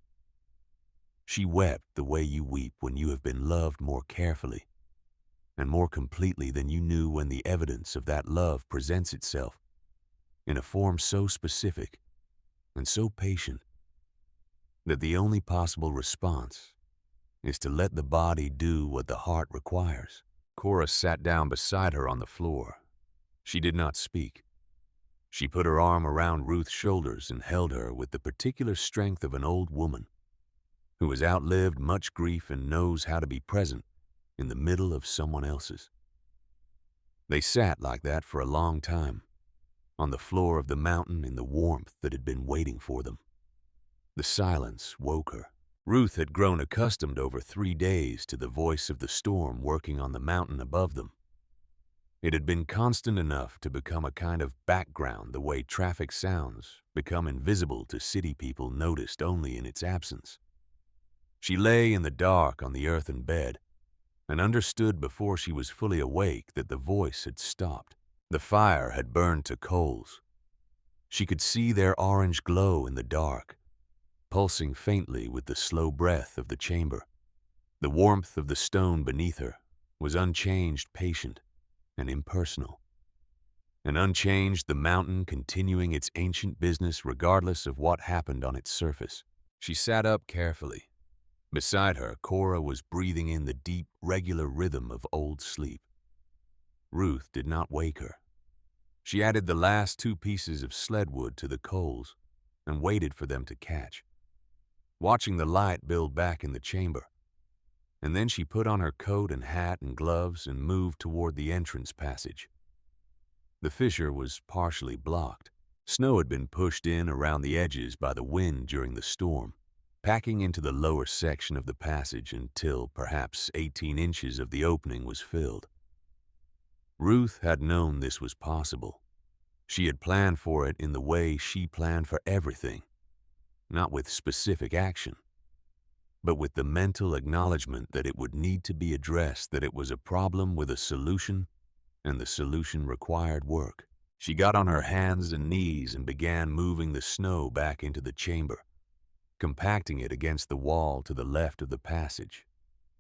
She wept the way you weep when you have been loved more carefully and more completely than you knew when the evidence of that love presents itself in a form so specific and so patient that the only possible response is to let the body do what the heart requires. Cora sat down beside her on the floor. She did not speak. She put her arm around Ruth's shoulders and held her with the particular strength of an old woman who has outlived much grief and knows how to be present in the middle of someone else's. They sat like that for a long time, on the floor of the mountain in the warmth that had been waiting for them. The silence woke her. Ruth had grown accustomed over 3 days to the voice of the storm working on the mountain above them. It had been constant enough to become a kind of background the way traffic sounds become invisible to city people noticed only in its absence. She lay in the dark on the earthen bed and understood before she was fully awake that the voice had stopped. The fire had burned to coals. She could see their orange glow in the dark, pulsing faintly with the slow breath of the chamber. The warmth of the stone beneath her was unchanged, patient, and impersonal. And unchanged, the mountain continuing its ancient business regardless of what happened on its surface. She sat up carefully. Beside her, Cora was breathing in the deep, regular rhythm of old sleep. Ruth did not wake her. She added the last 2 pieces of sledwood to the coals and waited for them to catch, watching the light build back in the chamber. And then she put on her coat and hat and gloves and moved toward the entrance passage. The fissure was partially blocked. Snow had been pushed in around the edges by the wind during the storm, packing into the lower section of the passage until perhaps 18 inches of the opening was filled. Ruth had known this was possible. She had planned for it in the way she planned for everything, not with specific action, but with the mental acknowledgement that it would need to be addressed, that it was a problem with a solution, and the solution required work. She got on her hands and knees and began moving the snow back into the chamber, compacting it against the wall to the left of the passage.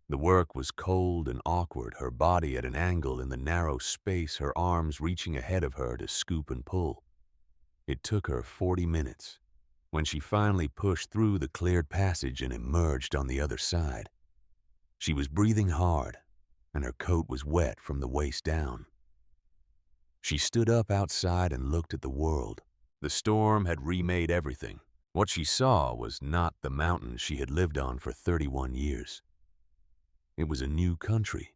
The work was cold and awkward, her body at an angle in the narrow space, her arms reaching ahead of her to scoop and pull. It took her 40 minutes. When she finally pushed through the cleared passage and emerged on the other side, she was breathing hard, and her coat was wet from the waist down. She stood up outside and looked at the world. The storm had remade everything. What she saw was not the mountain she had lived on for 31 years. It was a new country,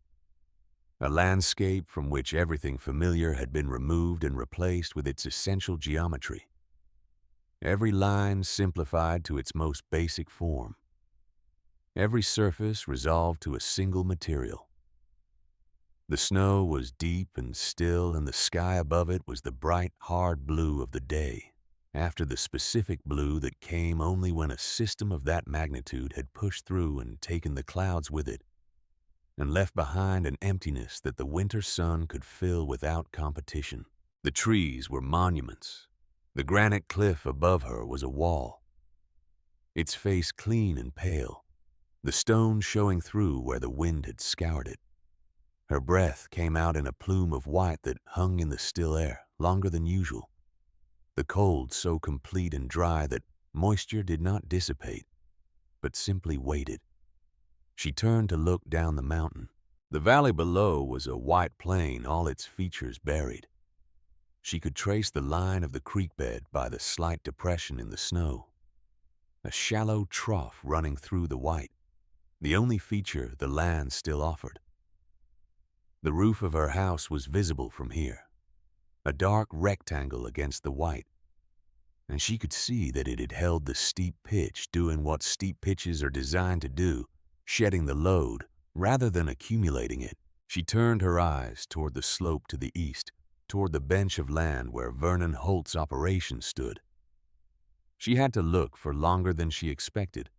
a landscape from which everything familiar had been removed and replaced with its essential geometry. Every line simplified to its most basic form. Every surface resolved to a single material. The snow was deep and still, and the sky above it was the bright, hard blue of the day, after the specific blue that came only when a system of that magnitude had pushed through and taken the clouds with it, and left behind an emptiness that the winter sun could fill without competition. The trees were monuments. The granite cliff above her was a wall, its face clean and pale, the stone showing through where the wind had scoured it. Her breath came out in a plume of white that hung in the still air longer than usual, the cold so complete and dry that moisture did not dissipate, but simply waited. She turned to look down the mountain. The valley below was a white plain, all its features buried. She could trace the line of the creek bed by the slight depression in the snow, a shallow trough running through the white, the only feature the land still offered. The roof of her house was visible from here, a dark rectangle against the white, and she could see that it had held the steep pitch, doing what steep pitches are designed to do, shedding the load rather than accumulating it. She turned her eyes toward the slope to the east, toward the bench of land where Vernon Holt's operation stood. She had to look for longer than she expected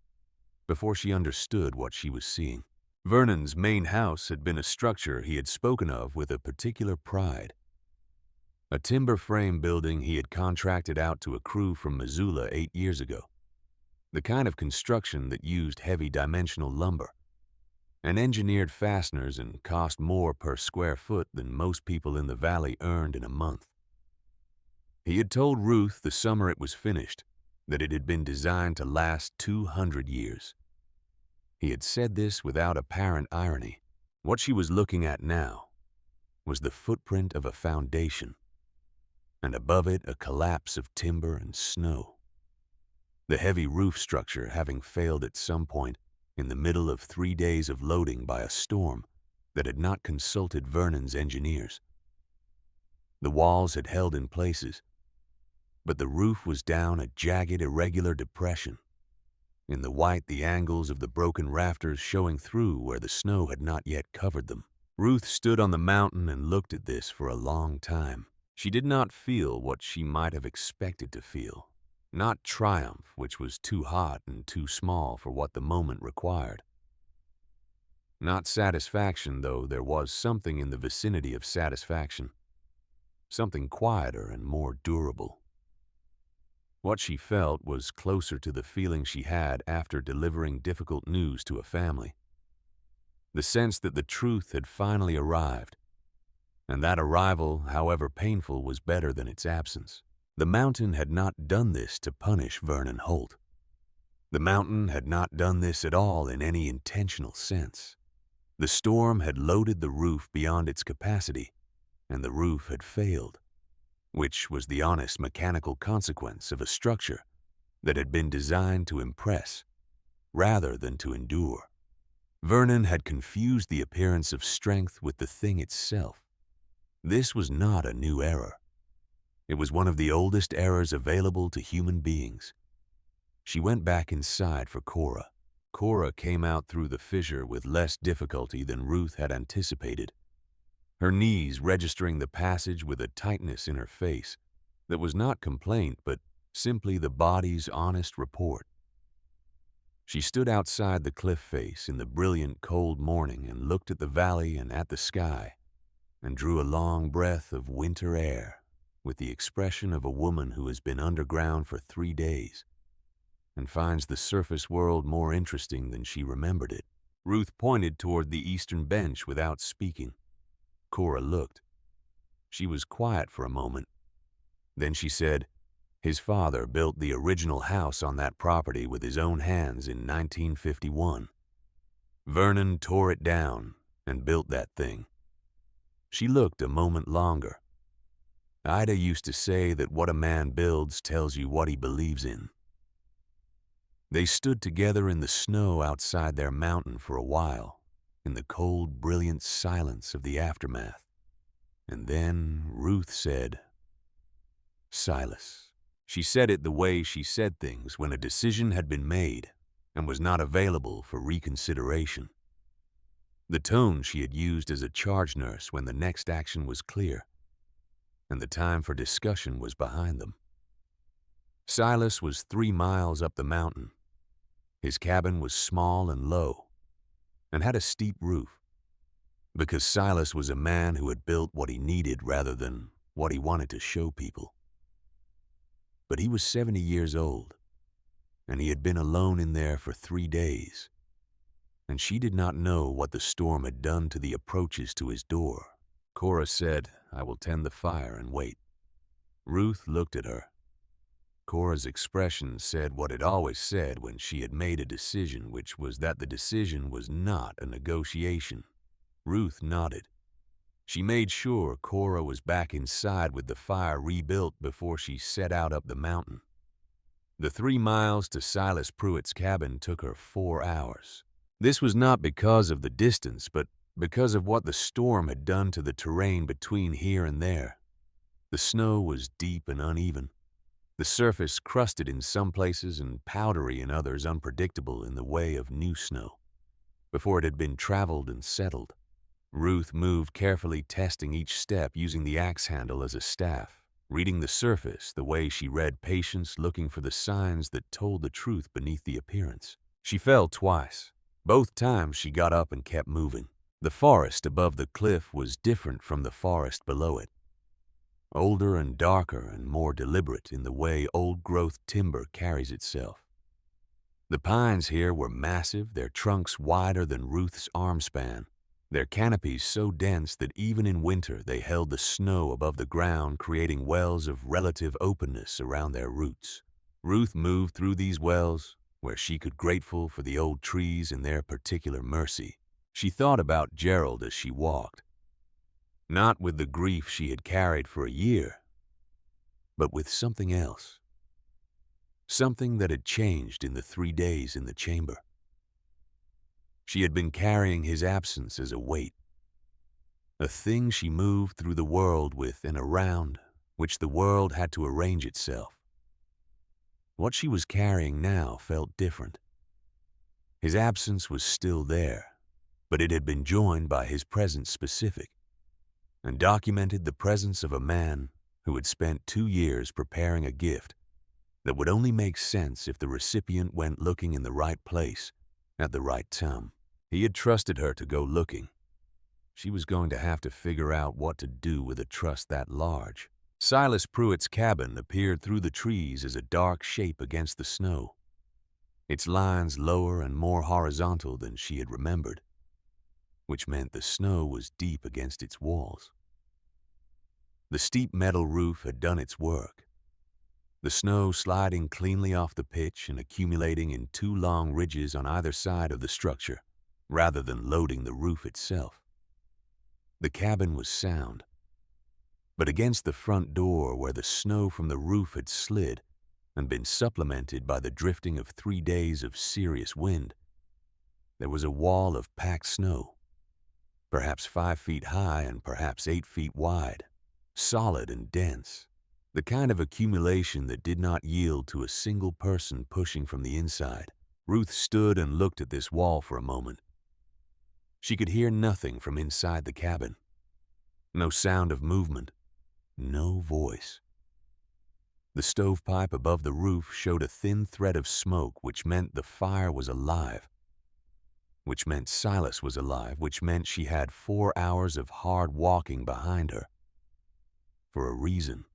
before she understood what she was seeing. Vernon's main house had been a structure he had spoken of with a particular pride. A timber frame building he had contracted out to a crew from Missoula 8 years ago. The kind of construction that used heavy dimensional lumber and engineered fasteners and cost more per square foot than most people in the valley earned in a month. He had told Ruth the summer it was finished that it had been designed to last 200 years. He had said this without apparent irony. What she was looking at now was the footprint of a foundation, and above it a collapse of timber and snow. The heavy roof structure having failed at some point in the middle of 3 days of loading by a storm that had not consulted Vernon's engineers. The walls had held in places, but the roof was down a jagged, irregular depression. In the white, the angles of the broken rafters showing through where the snow had not yet covered them. Ruth stood on the mountain and looked at this for a long time. She did not feel what she might have expected to feel. Not triumph, which was too hot and too small for what the moment required. Not satisfaction, though there was something in the vicinity of satisfaction. Something quieter and more durable. What she felt was closer to the feeling she had after delivering difficult news to a family. The sense that the truth had finally arrived, and that arrival, however painful, was better than its absence. The mountain had not done this to punish Vernon Holt. The mountain had not done this at all in any intentional sense. The storm had loaded the roof beyond its capacity, and the roof had failed, which was the honest mechanical consequence of a structure that had been designed to impress rather than to endure. Vernon had confused the appearance of strength with the thing itself. This was not a new error. It was one of the oldest errors available to human beings. She went back inside for Cora. Cora came out through the fissure with less difficulty than Ruth had anticipated, her knees registering the passage with a tightness in her face that was not complaint but simply the body's honest report. She stood outside the cliff face in the brilliant cold morning and looked at the valley and at the sky and drew a long breath of winter air with the expression of a woman who has been underground for 3 days and finds the surface world more interesting than she remembered it. Ruth pointed toward the eastern bench without speaking. Cora looked. She was quiet for a moment. Then she said, "His father built the original house on that property with his own hands in 1951. Vernon tore it down and built that thing." She looked a moment longer. Ida used to say that what a man builds tells you what he believes in. They stood together in the snow outside their mountain for a while, in the cold, brilliant silence of the aftermath. And then Ruth said, "Silas." She said it the way she said things when a decision had been made and was not available for reconsideration. The tone she had used as a charge nurse when the next action was clear, and the time for discussion was behind them. Silas was 3 miles up the mountain. His cabin was small and low, and had a steep roof, because Silas was a man who had built what he needed rather than what he wanted to show people. But he was 70 years old, and he had been alone in there for 3 days. and she did not know what the storm had done to the approaches to his door. Cora said, "I will tend the fire and wait." Ruth looked at her. Cora's expression said what it always said when she had made a decision, which was that the decision was not a negotiation. Ruth nodded. She made sure Cora was back inside with the fire rebuilt before she set out up the mountain. The 3 miles to Silas Pruitt's cabin took her 4 hours. This was not because of the distance, but because of what the storm had done to the terrain between here and there. The snow was deep and uneven. The surface crusted in some places and powdery in others, unpredictable in the way of new snow, before it had been traveled and settled. Ruth moved carefully, testing each step using the axe handle as a staff, reading the surface the way she read patience, looking for the signs that told the truth beneath the appearance. She fell twice. Both times she got up and kept moving. The forest above the cliff was different from the forest below it. Older and darker and more deliberate in the way old-growth timber carries itself. The pines here were massive, their trunks wider than Ruth's arm span, their canopies so dense that even in winter they held the snow above the ground, creating wells of relative openness around their roots. Ruth moved through these wells, where she could grateful for the old trees and their particular mercy. She thought about Gerald as she walked. Not with the grief she had carried for a year, but with something else. Something that had changed in the 3 days in the chamber. She had been carrying his absence as a weight, a thing she moved through the world with and around which the world had to arrange itself. What she was carrying now felt different. His absence was still there, but it had been joined by his presence specific, and documented the presence of a man who had spent 2 years preparing a gift that would only make sense if the recipient went looking in the right place at the right time. He had trusted her to go looking. She was going to have to figure out what to do with a trust that large. Silas Pruitt's cabin appeared through the trees as a dark shape against the snow, its lines lower and more horizontal than she had remembered, which meant the snow was deep against its walls. The steep metal roof had done its work, the snow sliding cleanly off the pitch and accumulating in 2 long ridges on either side of the structure, rather than loading the roof itself. The cabin was sound, but against the front door where the snow from the roof had slid and been supplemented by the drifting of 3 days of serious wind, there was a wall of packed snow, perhaps 5 feet high and perhaps 8 feet wide, solid and dense, the kind of accumulation that did not yield to a single person pushing from the inside. Ruth stood and looked at this wall for a moment. She could hear nothing from inside the cabin. No sound of movement, no voice. The stovepipe above the roof showed a thin thread of smoke, which meant the fire was alive, which meant Silas was alive, which meant she had 4 hours of hard walking behind her. For a reason.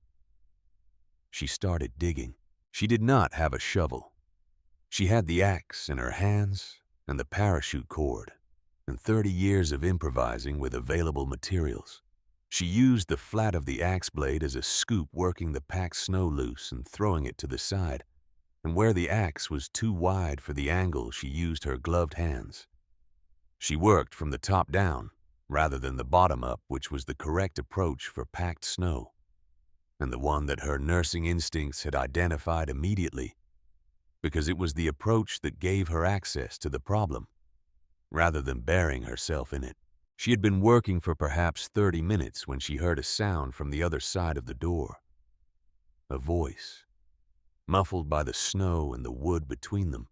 She started digging. She did not have a shovel. She had the axe in her hands and the parachute cord, and 30 years of improvising with available materials. She used the flat of the axe blade as a scoop, working the packed snow loose and throwing it to the side, and where the axe was too wide for the angle, she used her gloved hands. She worked from the top down, rather than the bottom up, which was the correct approach for packed snow, and the one that her nursing instincts had identified immediately, because it was the approach that gave her access to the problem, rather than burying herself in it. She had been working for perhaps 30 minutes when she heard a sound from the other side of the door. A voice, muffled by the snow and the wood between them,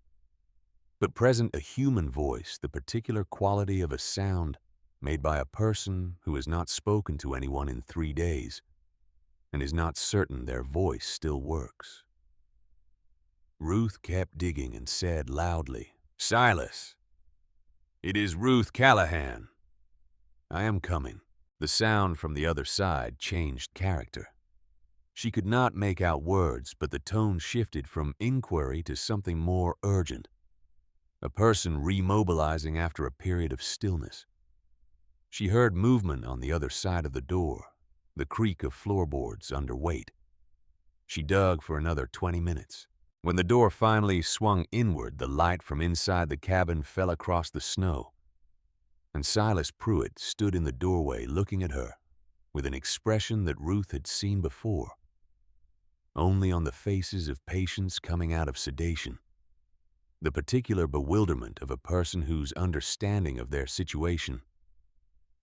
but present a human voice, the particular quality of a sound made by a person who has not spoken to anyone in 3 days and is not certain their voice still works. Ruth kept digging and said loudly, "Silas, it is Ruth Callahan. I am coming." The sound from the other side changed character. She could not make out words, but the tone shifted from inquiry to something more urgent. a person remobilizing after a period of stillness. She heard movement on the other side of the door, the creak of floorboards under weight. She dug for another 20 minutes. When the door finally swung inward, the light from inside the cabin fell across the snow, and Silas Pruitt stood in the doorway looking at her with an expression that Ruth had seen before, only on the faces of patients coming out of sedation. The particular bewilderment of a person whose understanding of their situation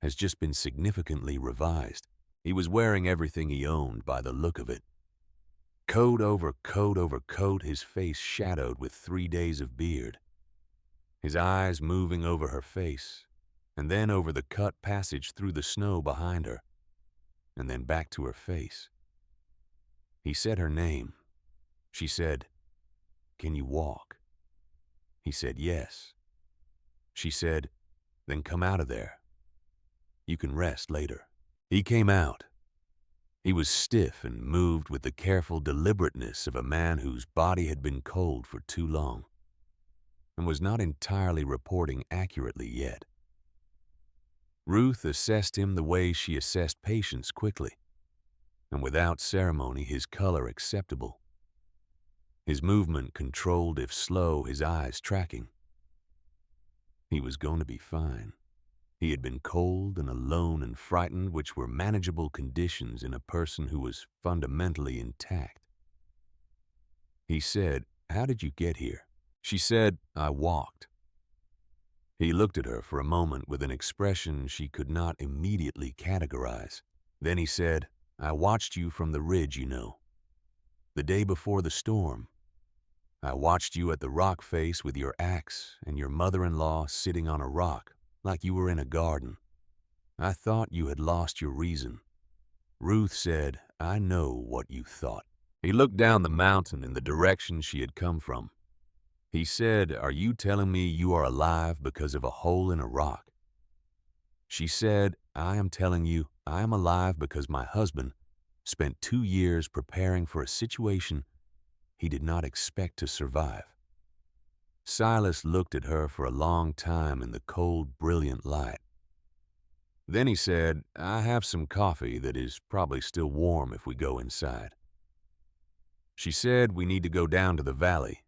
has just been significantly revised. He was wearing everything he owned by the look of it. Coat over coat over coat, his face shadowed with 3 days of beard. His eyes moving over her face, and then over the cut passage through the snow behind her, and then back to her face. He said her name. She said, "Can you walk?" He said, "Yes." She said, "Then come out of there. You can rest later." He came out. He was stiff and moved with the careful deliberateness of a man whose body had been cold for too long and was not entirely reporting accurately yet. Ruth assessed him the way she assessed patients, quickly, and without ceremony, his color acceptable, his movement controlled if slow, his eyes tracking. He was going to be fine. He had been cold and alone and frightened, which were manageable conditions in a person who was fundamentally intact. He said, "How did you get here?" She said, "I walked." He looked at her for a moment with an expression she could not immediately categorize. Then he said, "I watched you from the ridge, you know. The day before the storm. I watched you at the rock face with your axe and your mother-in-law sitting on a rock, like you were in a garden. I thought you had lost your reason." Ruth said, "I know what you thought." He looked down the mountain in the direction she had come from. He said, "Are you telling me you are alive because of a hole in a rock?" She said, "I am telling you I am alive because my husband spent 2 years preparing for a situation he did not expect to survive." Silas looked at her for a long time in the cold, brilliant light. Then he said, "I have some coffee that is probably still warm if we go inside." She said, "We need to go down to the valley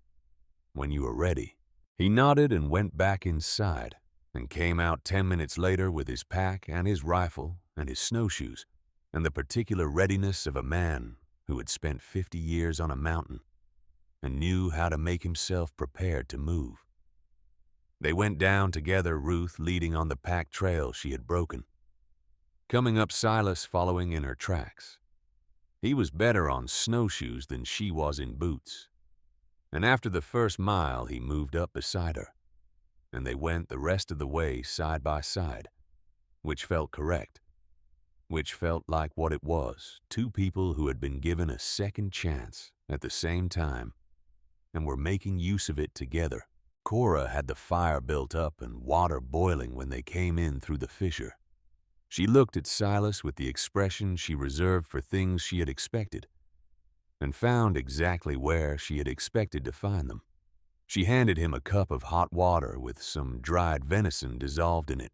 when you are ready." He nodded and went back inside and came out 10 minutes later with his pack and his rifle and his snowshoes and the particular readiness of a man who had spent 50 years on a mountain and knew how to make himself prepared to move. They went down together, Ruth leading on the packed trail she had broken, coming up, Silas following in her tracks. He was better on snowshoes than she was in boots, and after the first mile he moved up beside her, and they went the rest of the way side by side, which felt correct, which felt like what it was, 2 people who had been given a second chance at the same time and were making use of it together. Cora had the fire built up and water boiling when they came in through the fissure. She looked at Silas with the expression she reserved for things she had expected, and found exactly where she had expected to find them. She handed him a cup of hot water with some dried venison dissolved in it,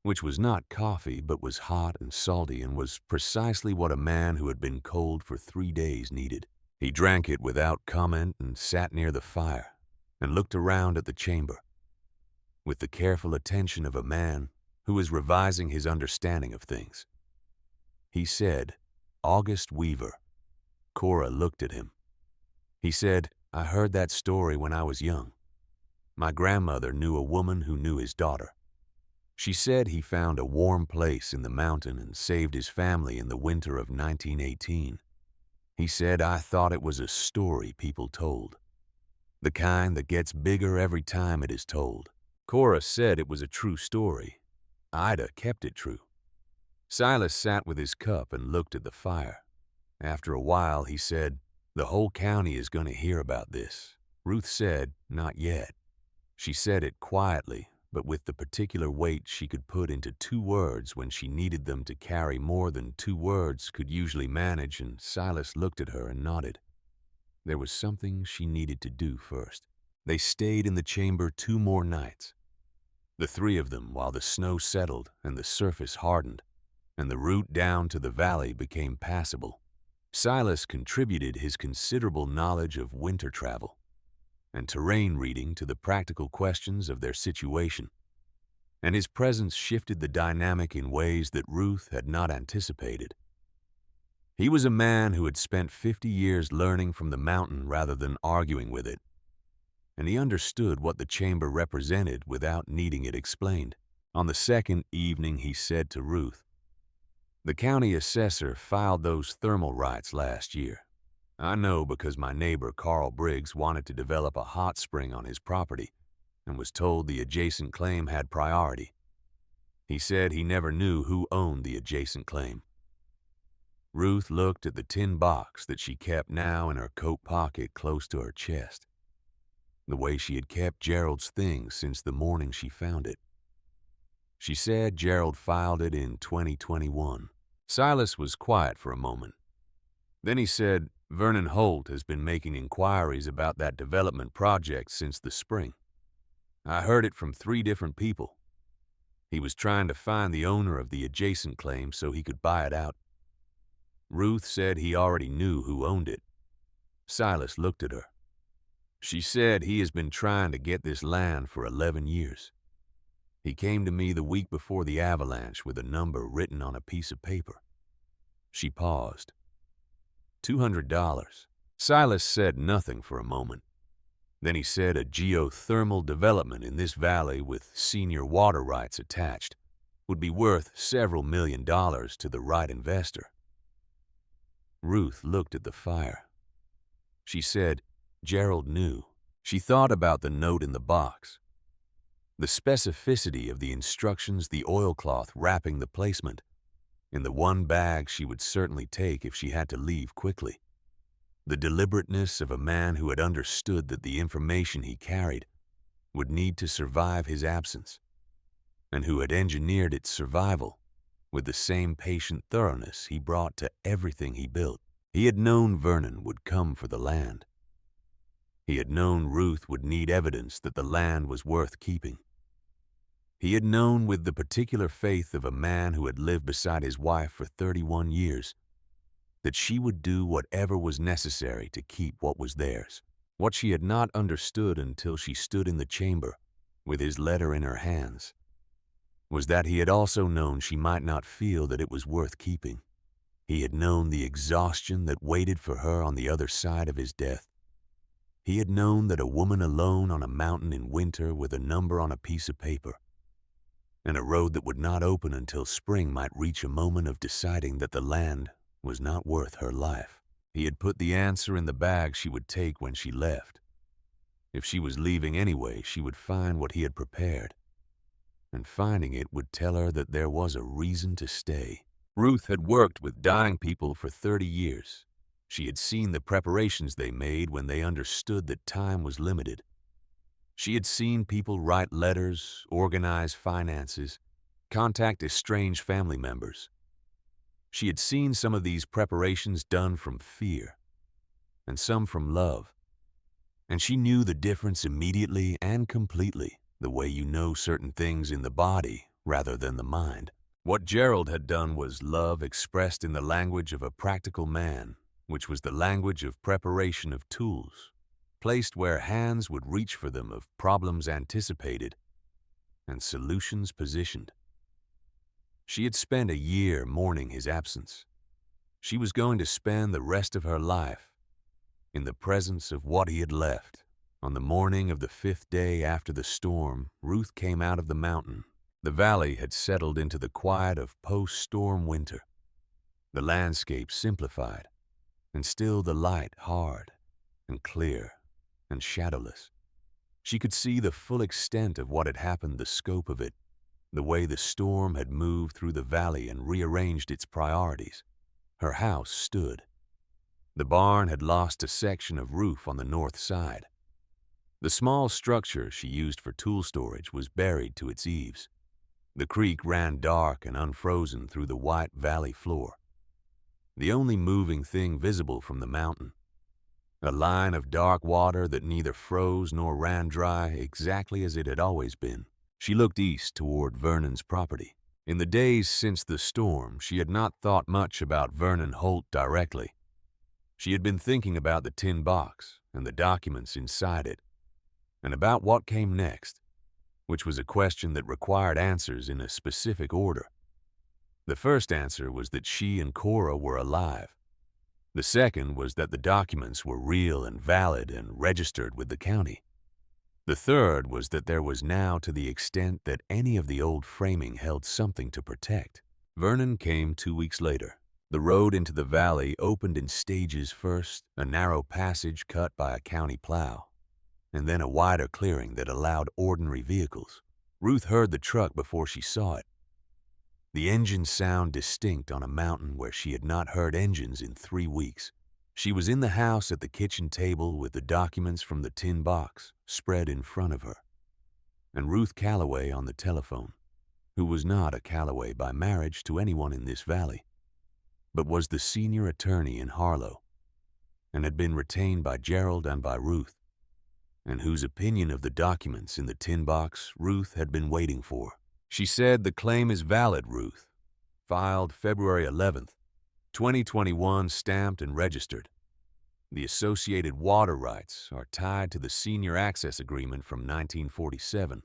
which was not coffee but was hot and salty and was precisely what a man who had been cold for 3 days needed. He drank it without comment and sat near the fire and looked around at the chamber with the careful attention of a man who is revising his understanding of things. He said, "August Weaver." Cora looked at him. He said, "I heard that story when I was young. My grandmother knew a woman who knew his daughter. She said he found a warm place in the mountain and saved his family in the winter of 1918. He said, I thought it was a story people told, the kind that gets bigger every time it is told." Cora said it was a true story. Ida kept it true. Silas sat with his cup and looked at the fire. After a while, he said, "The whole county is going to hear about this." Ruth said, "Not yet." She said it quietly, but with the particular weight she could put into 2 words when she needed them to carry more than 2 words could usually manage, and Silas looked at her and nodded. There was something she needed to do first. They stayed in the chamber 2 more nights, the 3 of them, while the snow settled and the surface hardened, and the route down to the valley became passable. Silas contributed his considerable knowledge of winter travel and terrain reading to the practical questions of their situation, and his presence shifted the dynamic in ways that Ruth had not anticipated. He was a man who had spent 50 years learning from the mountain rather than arguing with it, and he understood what the chamber represented without needing it explained. On the second evening, he said to Ruth, "The county assessor filed those thermal rights last year. I know because my neighbor Carl Briggs wanted to develop a hot spring on his property and was told the adjacent claim had priority. He said he never knew who owned the adjacent claim." Ruth looked at the tin box that she kept now in her coat pocket close to her chest, the way she had kept Gerald's things since the morning she found it. She said Gerald filed it in 2021. Silas was quiet for a moment. Then he said, "Vernon Holt has been making inquiries about that development project since the spring. I heard it from 3 different people. He was trying to find the owner of the adjacent claim so he could buy it out." Ruth said he already knew who owned it. Silas looked at her. She said he has been trying to get this land for 11 years. He came to me the week before the avalanche with a number written on a piece of paper. She paused. $200. Silas said nothing for a moment. Then he said a geothermal development in this valley with senior water rights attached would be worth several $1,000,000 to the right investor. Ruth looked at the fire. She said Gerald knew. She thought about the note in the box, the specificity of the instructions, the oilcloth wrapping the placement, in the one bag she would certainly take if she had to leave quickly, the deliberateness of a man who had understood that the information he carried would need to survive his absence, and who had engineered its survival with the same patient thoroughness he brought to everything he built. He had known Vernon would come for the land. He had known Ruth would need evidence that the land was worth keeping. He had known, with the particular faith of a man who had lived beside his wife for 31 years, that she would do whatever was necessary to keep what was theirs. What she had not understood until she stood in the chamber with his letter in her hands was that he had also known she might not feel that it was worth keeping. He had known the exhaustion that waited for her on the other side of his death. He had known that a woman alone on a mountain in winter with a number on a piece of paper, and a road that would not open until spring might reach a moment of deciding that the land was not worth her life. He had put the answer in the bag she would take when she left. If she was leaving anyway, she would find what he had prepared, and finding it would tell her that there was a reason to stay. Ruth had worked with dying people for 30 years. She had seen the preparations they made when they understood that time was limited. She had seen people write letters, organize finances, contact estranged family members. She had seen some of these preparations done from fear, and some from love. And she knew the difference immediately and completely, the way you know certain things in the body rather than the mind. What Gerald had done was love expressed in the language of a practical man, which was the language of preparation of tools, placed where hands would reach for them, of problems anticipated and solutions positioned. She had spent a year mourning his absence. She was going to spend the rest of her life in the presence of what he had left. On the morning of the 5th day after the storm, Ruth came out of the mountain. The valley had settled into the quiet of post-storm winter. The landscape simplified, and still the light hard and clear and shadowless. She could see the full extent of what had happened, the scope of it, the way the storm had moved through the valley and rearranged its priorities. Her house stood. The barn had lost a section of roof on the north side. The small structure she used for tool storage was buried to its eaves. The creek ran dark and unfrozen through the white valley floor, the only moving thing visible from the mountain. A line of dark water that neither froze nor ran dry, exactly as it had always been. She looked east toward Vernon's property. In the days since the storm, she had not thought much about Vernon Holt directly. She had been thinking about the tin box and the documents inside it, and about what came next, which was a question that required answers in a specific order. The first answer was that she and Cora were alive. The second was that the documents were real and valid and registered with the county. The third was that there was now to the extent that any of the old framing held something to protect. Vernon came 2 weeks later. The road into the valley opened in stages first, a narrow passage cut by a county plow, and then a wider clearing that allowed ordinary vehicles. Ruth heard the truck before she saw it. The engine sound distinct on a mountain where she had not heard engines in 3 weeks. She was in the house at the kitchen table with the documents from the tin box spread in front of her, and Ruth Calloway on the telephone, who was not a Calloway by marriage to anyone in this valley, but was the senior attorney in Harlow, and had been retained by Gerald and by Ruth, and whose opinion of the documents in the tin box Ruth had been waiting for. She said, "The claim is valid, Ruth. Filed February 11th, 2021, stamped and registered. The associated water rights are tied to the senior access agreement from 1947.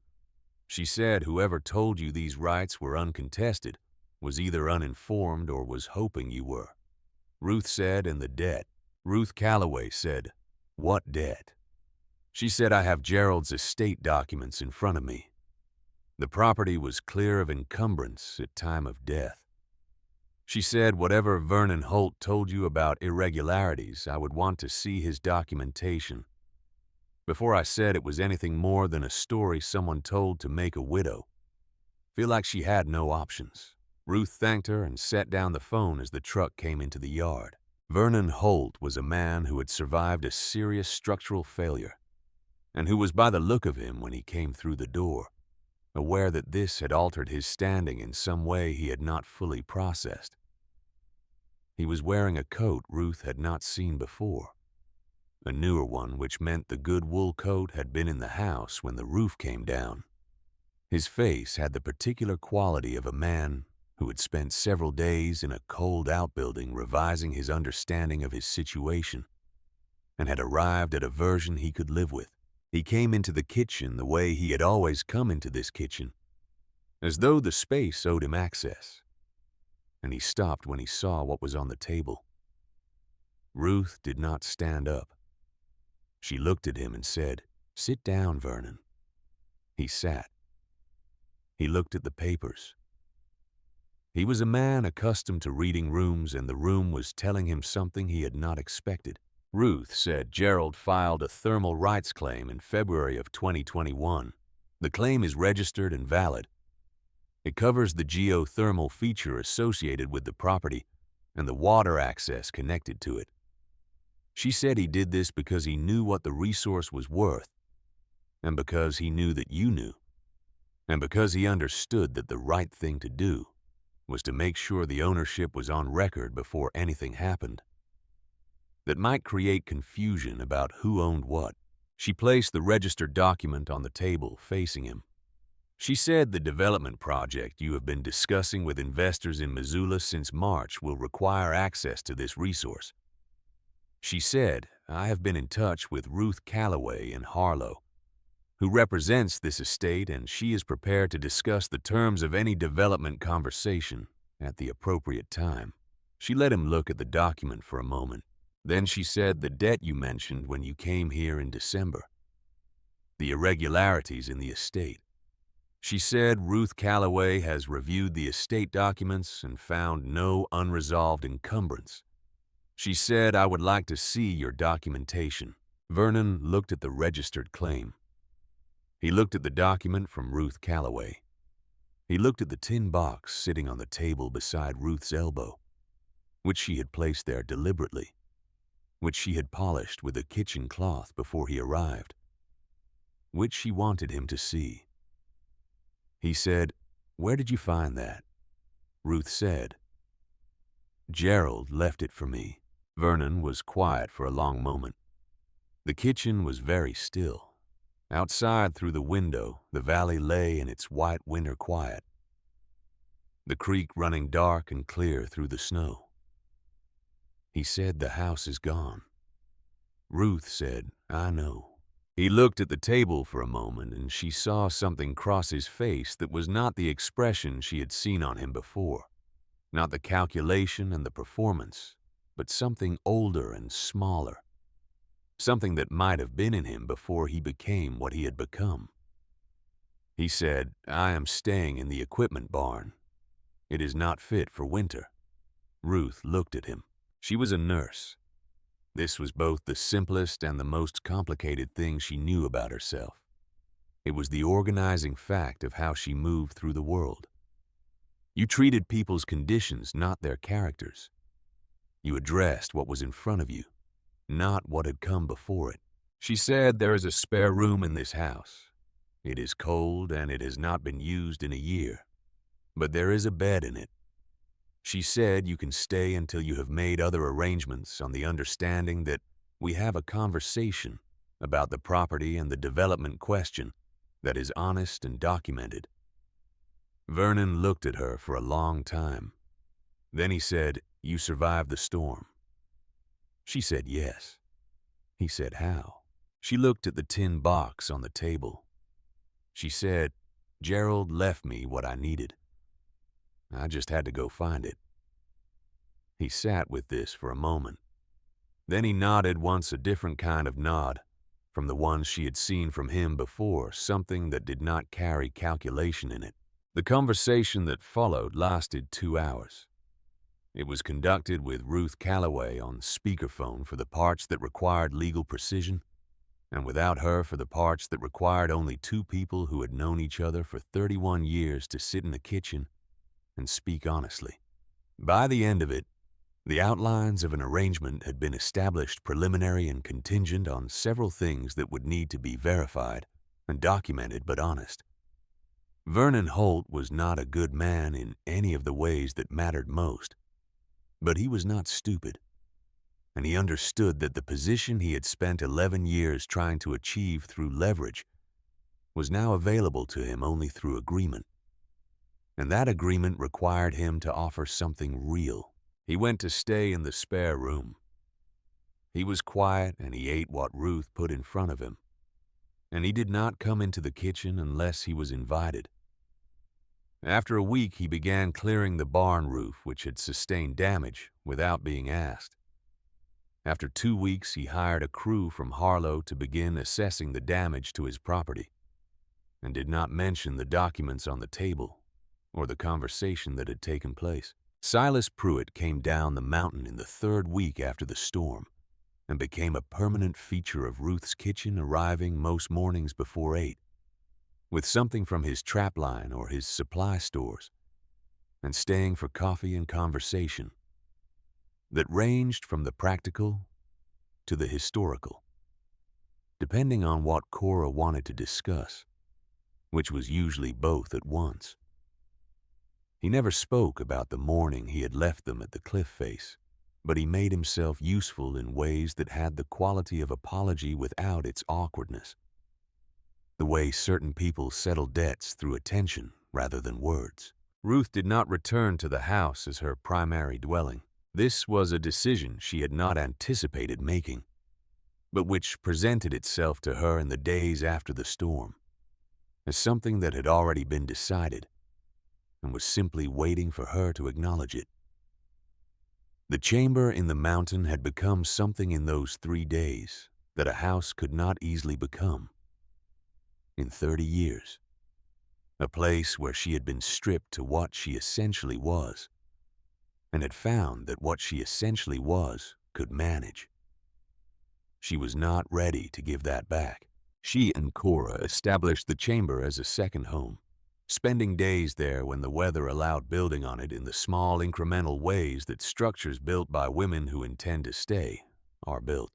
She said whoever told you these rights were uncontested was either uninformed or was hoping you were." Ruth said, "And the debt." Ruth Calloway said, "What debt?" She said, "I have Gerald's estate documents in front of me. The property was clear of encumbrance at time of death." She said, "Whatever Vernon Holt told you about irregularities, I would want to see his documentation. Before I said it was anything more than a story someone told to make a widow." Feel like she had no options. Ruth thanked her and set down the phone as the truck came into the yard. Vernon Holt was a man who had survived a serious structural failure, and who was by the look of him when he came through the door, aware that this had altered his standing in some way he had not fully processed. He was wearing a coat Ruth had not seen before, a newer one which meant the good wool coat had been in the house when the roof came down. His face had the particular quality of a man who had spent several days in a cold outbuilding revising his understanding of his situation and had arrived at a version he could live with. He came into the kitchen the way he had always come into this kitchen, as though the space owed him access, and he stopped when he saw what was on the table. Ruth did not stand up. She looked at him and said, "Sit down, Vernon." He sat. He looked at the papers. He was a man accustomed to reading rooms, and the room was telling him something he had not expected. Ruth said Gerald filed a thermal rights claim in February of 2021. The claim is registered and valid. It covers the geothermal feature associated with the property and the water access connected to it. She said he did this because he knew what the resource was worth, and because he knew that you knew, and because he understood that the right thing to do was to make sure the ownership was on record before anything happened that might create confusion about who owned what. She placed the registered document on the table facing him. She said the development project you have been discussing with investors in Missoula since March will require access to this resource. She said, "I have been in touch with Ruth Calloway in Harlow, who represents this estate, and she is prepared to discuss the terms of any development conversation at the appropriate time." She let him look at the document for a moment. Then she said, "The debt you mentioned when you came here in December. The irregularities in the estate." She said Ruth Calloway has reviewed the estate documents and found no unresolved encumbrance. She said, "I would like to see your documentation." Vernon looked at the registered claim. He looked at the document from Ruth Calloway. He looked at the tin box sitting on the table beside Ruth's elbow, which she had placed there deliberately, which she had polished with a kitchen cloth before he arrived, which she wanted him to see. He said, "Where did you find that?" Ruth said, "Gerald left it for me." Vernon was quiet for a long moment. The kitchen was very still. Outside through the window, the valley lay in its white winter quiet, the creek running dark and clear through the snow. He said, "The house is gone." Ruth said, "I know." He looked at the table for a moment, and she saw something cross his face that was not the expression she had seen on him before, not the calculation and the performance, but something older and smaller, something that might have been in him before he became what he had become. He said, "I am staying in the equipment barn. It is not fit for winter." Ruth looked at him. She was a nurse. This was both the simplest and the most complicated thing she knew about herself. It was the organizing fact of how she moved through the world. You treated people's conditions, not their characters. You addressed what was in front of you, not what had come before it. She said, "There is a spare room in this house. It is cold and it has not been used in a year, but there is a bed in it. She said you can stay until you have made other arrangements on the understanding that we have a conversation about the property and the development question that is honest and documented." Vernon looked at her for a long time. Then he said, "You survived the storm." She said yes. He said, "How?" She looked at the tin box on the table. She said, "Gerald left me what I needed. I just had to go find it." He sat with this for a moment. Then he nodded once, a different kind of nod from the ones she had seen from him before, something that did not carry calculation in it. The conversation that followed lasted 2 hours. It was conducted with Ruth Calloway on speakerphone for the parts that required legal precision, and without her for the parts that required only two people who had known each other for 31 years to sit in the kitchen and speak honestly. By the end of it, the outlines of an arrangement had been established, preliminary and contingent on several things that would need to be verified and documented but honest. Vernon Holt was not a good man in any of the ways that mattered most, but he was not stupid, and he understood that the position he had spent 11 years trying to achieve through leverage was now available to him only through agreement, and that agreement required him to offer something real. He went to stay in the spare room. He was quiet and he ate what Ruth put in front of him, and he did not come into the kitchen unless he was invited. After a week, he began clearing the barn roof, which had sustained damage, without being asked. After 2 weeks, he hired a crew from Harlow to begin assessing the damage to his property, and did not mention the documents on the table or the conversation that had taken place. Silas Pruitt came down the mountain in the 3rd week after the storm and became a permanent feature of Ruth's kitchen, arriving most mornings before 8, with something from his trapline or his supply stores, and staying for coffee and conversation that ranged from the practical to the historical, depending on what Cora wanted to discuss, which was usually both at once. He never spoke about the morning he had left them at the cliff face, but he made himself useful in ways that had the quality of apology without its awkwardness. The way certain people settle debts through attention rather than words. Ruth did not return to the house as her primary dwelling. This was a decision she had not anticipated making, but which presented itself to her in the days after the storm as something that had already been decided and was simply waiting for her to acknowledge it. The chamber in the mountain had become something in those 3 days that a house could not easily become in 30 years. A place where she had been stripped to what she essentially was, and had found that what she essentially was could manage. She was not ready to give that back. She and Cora established the chamber as a second home, spending days there when the weather allowed, building on it in the small incremental ways that structures built by women who intend to stay are built.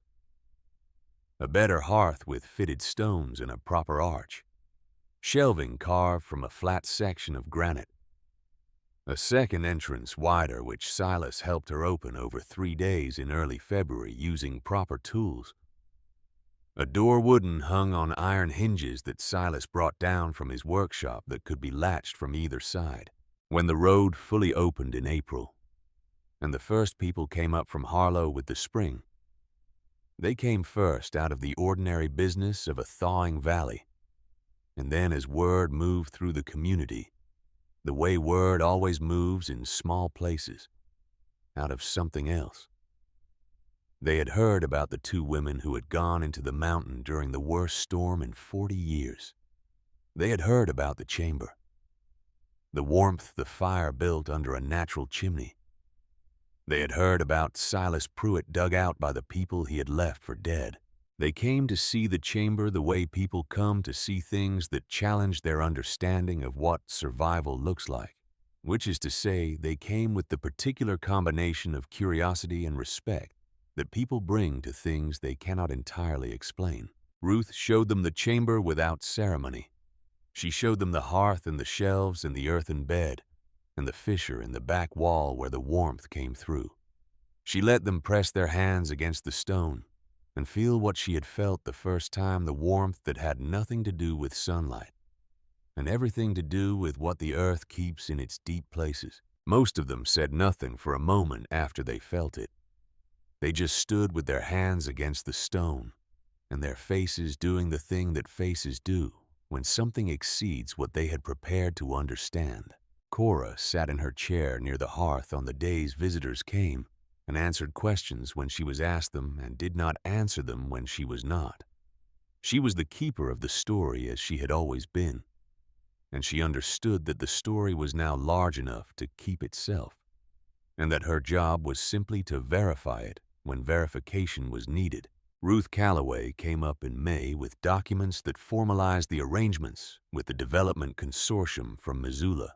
A better hearth with fitted stones and a proper arch, shelving carved from a flat section of granite, a second entrance wider which Silas helped her open over 3 days in early February using proper tools, A door wooden hung on iron hinges that Silas brought down from his workshop that could be latched from either side. When the road fully opened in April, and the first people came up from Harlow with the spring, they came first out of the ordinary business of a thawing valley, and then as word moved through the community, the way word always moves in small places, out of something else. They had heard about the two women who had gone into the mountain during the worst storm in 40 years. They had heard about the chamber, the warmth the fire built under a natural chimney. They had heard about Silas Pruitt dug out by the people he had left for dead. They came to see the chamber the way people come to see things that challenge their understanding of what survival looks like, which is to say, they came with the particular combination of curiosity and respect that people bring to things they cannot entirely explain. Ruth showed them the chamber without ceremony. She showed them the hearth and the shelves and the earthen bed, and the fissure in the back wall where the warmth came through. She let them press their hands against the stone and feel what she had felt the first time, the warmth that had nothing to do with sunlight and everything to do with what the earth keeps in its deep places. Most of them said nothing for a moment after they felt it. They just stood with their hands against the stone and their faces doing the thing that faces do when something exceeds what they had prepared to understand. Cora sat in her chair near the hearth on the days visitors came and answered questions when she was asked them and did not answer them when she was not. She was the keeper of the story as she had always been, and she understood that the story was now large enough to keep itself, and that her job was simply to verify it when verification was needed. Ruth Calloway came up in May with documents that formalized the arrangements with the Development Consortium from Missoula.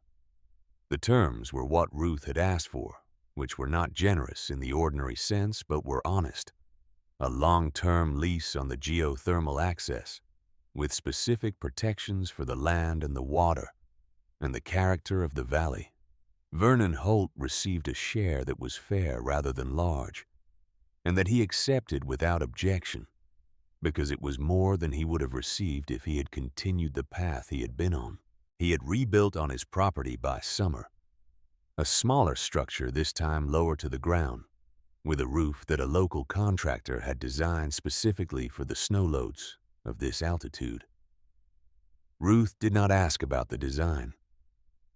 The terms were what Ruth had asked for, which were not generous in the ordinary sense but were honest. A long-term lease on the geothermal access, with specific protections for the land and the water, and the character of the valley. Vernon Holt received a share that was fair rather than large, and that he accepted without objection, because it was more than he would have received if he had continued the path he had been on. He had rebuilt on his property by summer, a smaller structure this time lower to the ground, with a roof that a local contractor had designed specifically for the snow loads of this altitude. Ruth did not ask about the design.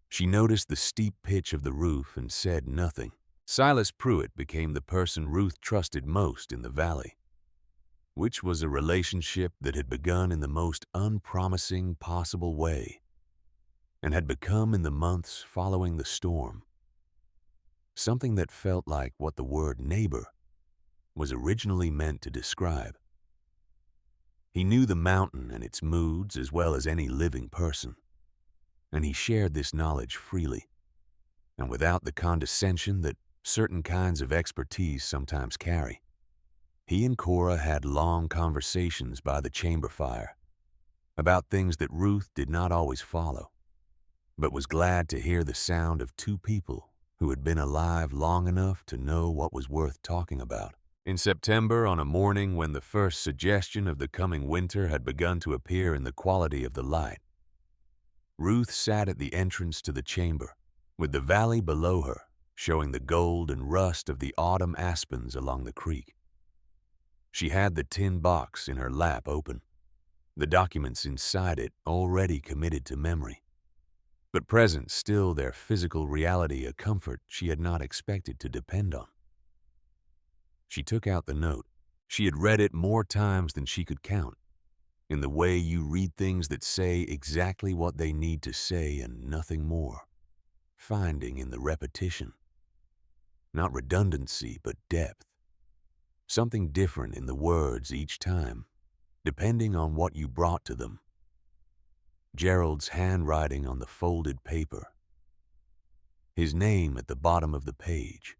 She noticed the steep pitch of the roof and said nothing. Silas Pruitt became the person Ruth trusted most in the valley, which was a relationship that had begun in the most unpromising possible way and had become in the months following the storm something that felt like what the word neighbor was originally meant to describe. He knew the mountain and its moods as well as any living person, and he shared this knowledge freely and without the condescension that certain kinds of expertise sometimes carry. He and Cora had long conversations by the chamber fire about things that Ruth did not always follow, but was glad to hear the sound of two people who had been alive long enough to know what was worth talking about. In September, on a morning when the first suggestion of the coming winter had begun to appear in the quality of the light, Ruth sat at the entrance to the chamber, with the valley below her showing the gold and rust of the autumn aspens along the creek. She had the tin box in her lap open, the documents inside it already committed to memory, but present still their physical reality, a comfort she had not expected to depend on. She took out the note. She had read it more times than she could count, in the way you read things that say exactly what they need to say and nothing more, finding in the repetition, not redundancy but depth, something different in the words each time, depending on what you brought to them. Gerald's handwriting on the folded paper, his name at the bottom of the page.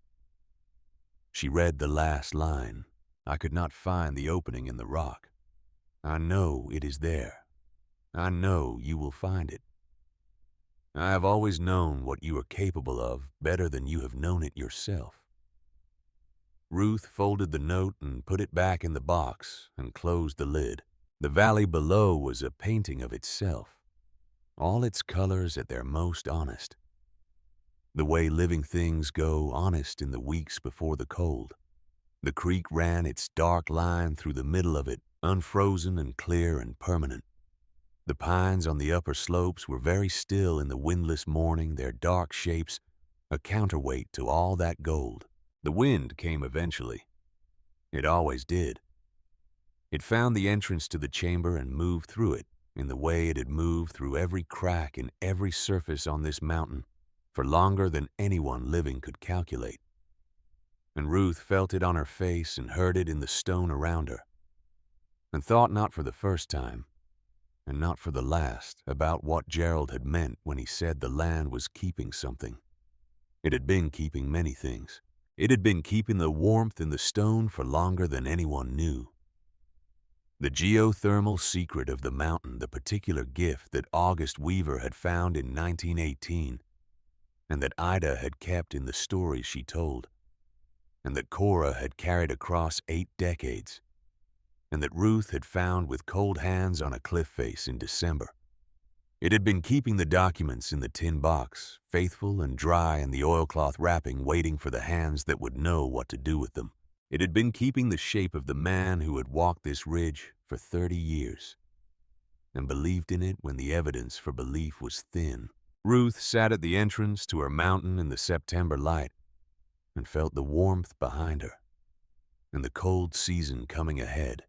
She read the last line. I could not find the opening in the rock. I know it is there. I know you will find it. I have always known what you are capable of better than you have known it yourself. Ruth folded the note and put it back in the box and closed the lid. The valley below was a painting of itself, all its colors at their most honest. The way living things go honest in the weeks before the cold. The creek ran its dark line through the middle of it, unfrozen and clear and permanent. The pines on the upper slopes were very still in the windless morning, their dark shapes a counterweight to all that gold. The wind came eventually. It always did. It found the entrance to the chamber and moved through it in the way it had moved through every crack and every surface on this mountain for longer than anyone living could calculate. And Ruth felt it on her face and heard it in the stone around her, and thought not for the first time, and not for the last, about what Gerald had meant when he said the land was keeping something. It had been keeping many things. It had been keeping the warmth in the stone for longer than anyone knew. The geothermal secret of the mountain, the particular gift that August Weaver had found in 1918, and that Ida had kept in the stories she told, and that Cora had carried across 8 decades, and that Ruth had found with cold hands on a cliff face in December. It had been keeping the documents in the tin box, faithful and dry in the oilcloth wrapping, waiting for the hands that would know what to do with them. It had been keeping the shape of the man who had walked this ridge for 30 years, and believed in it when the evidence for belief was thin. Ruth sat at the entrance to her mountain in the September light and felt the warmth behind her, and the cold season coming ahead,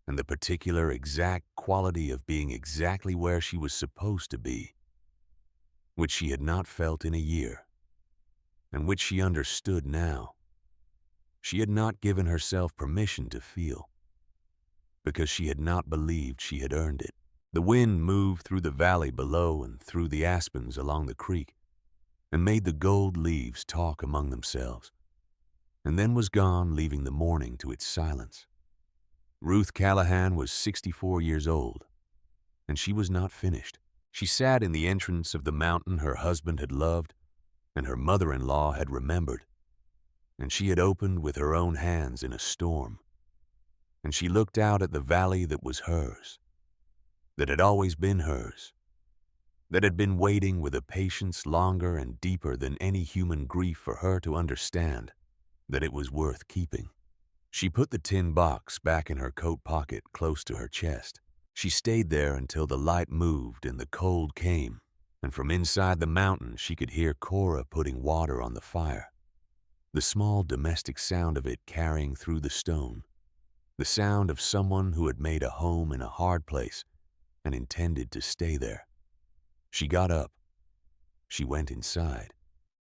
and the particular exact quality of being exactly where she was supposed to be, which she had not felt in a year, and which she understood now. She had not given herself permission to feel, because she had not believed she had earned it. The wind moved through the valley below and through the aspens along the creek, and made the gold leaves talk among themselves, and then was gone, leaving the morning to its silence. Ruth Callahan was 64 years old, and she was not finished. She sat in the entrance of the mountain her husband had loved and her mother-in-law had remembered, and she had opened with her own hands in a storm, and she looked out at the valley that was hers, that had always been hers, that had been waiting with a patience longer and deeper than any human grief for her to understand that it was worth keeping. She put the tin box back in her coat pocket close to her chest. She stayed there until the light moved and the cold came, and from inside the mountain she could hear Cora putting water on the fire, the small domestic sound of it carrying through the stone, the sound of someone who had made a home in a hard place and intended to stay there. She got up. She went inside.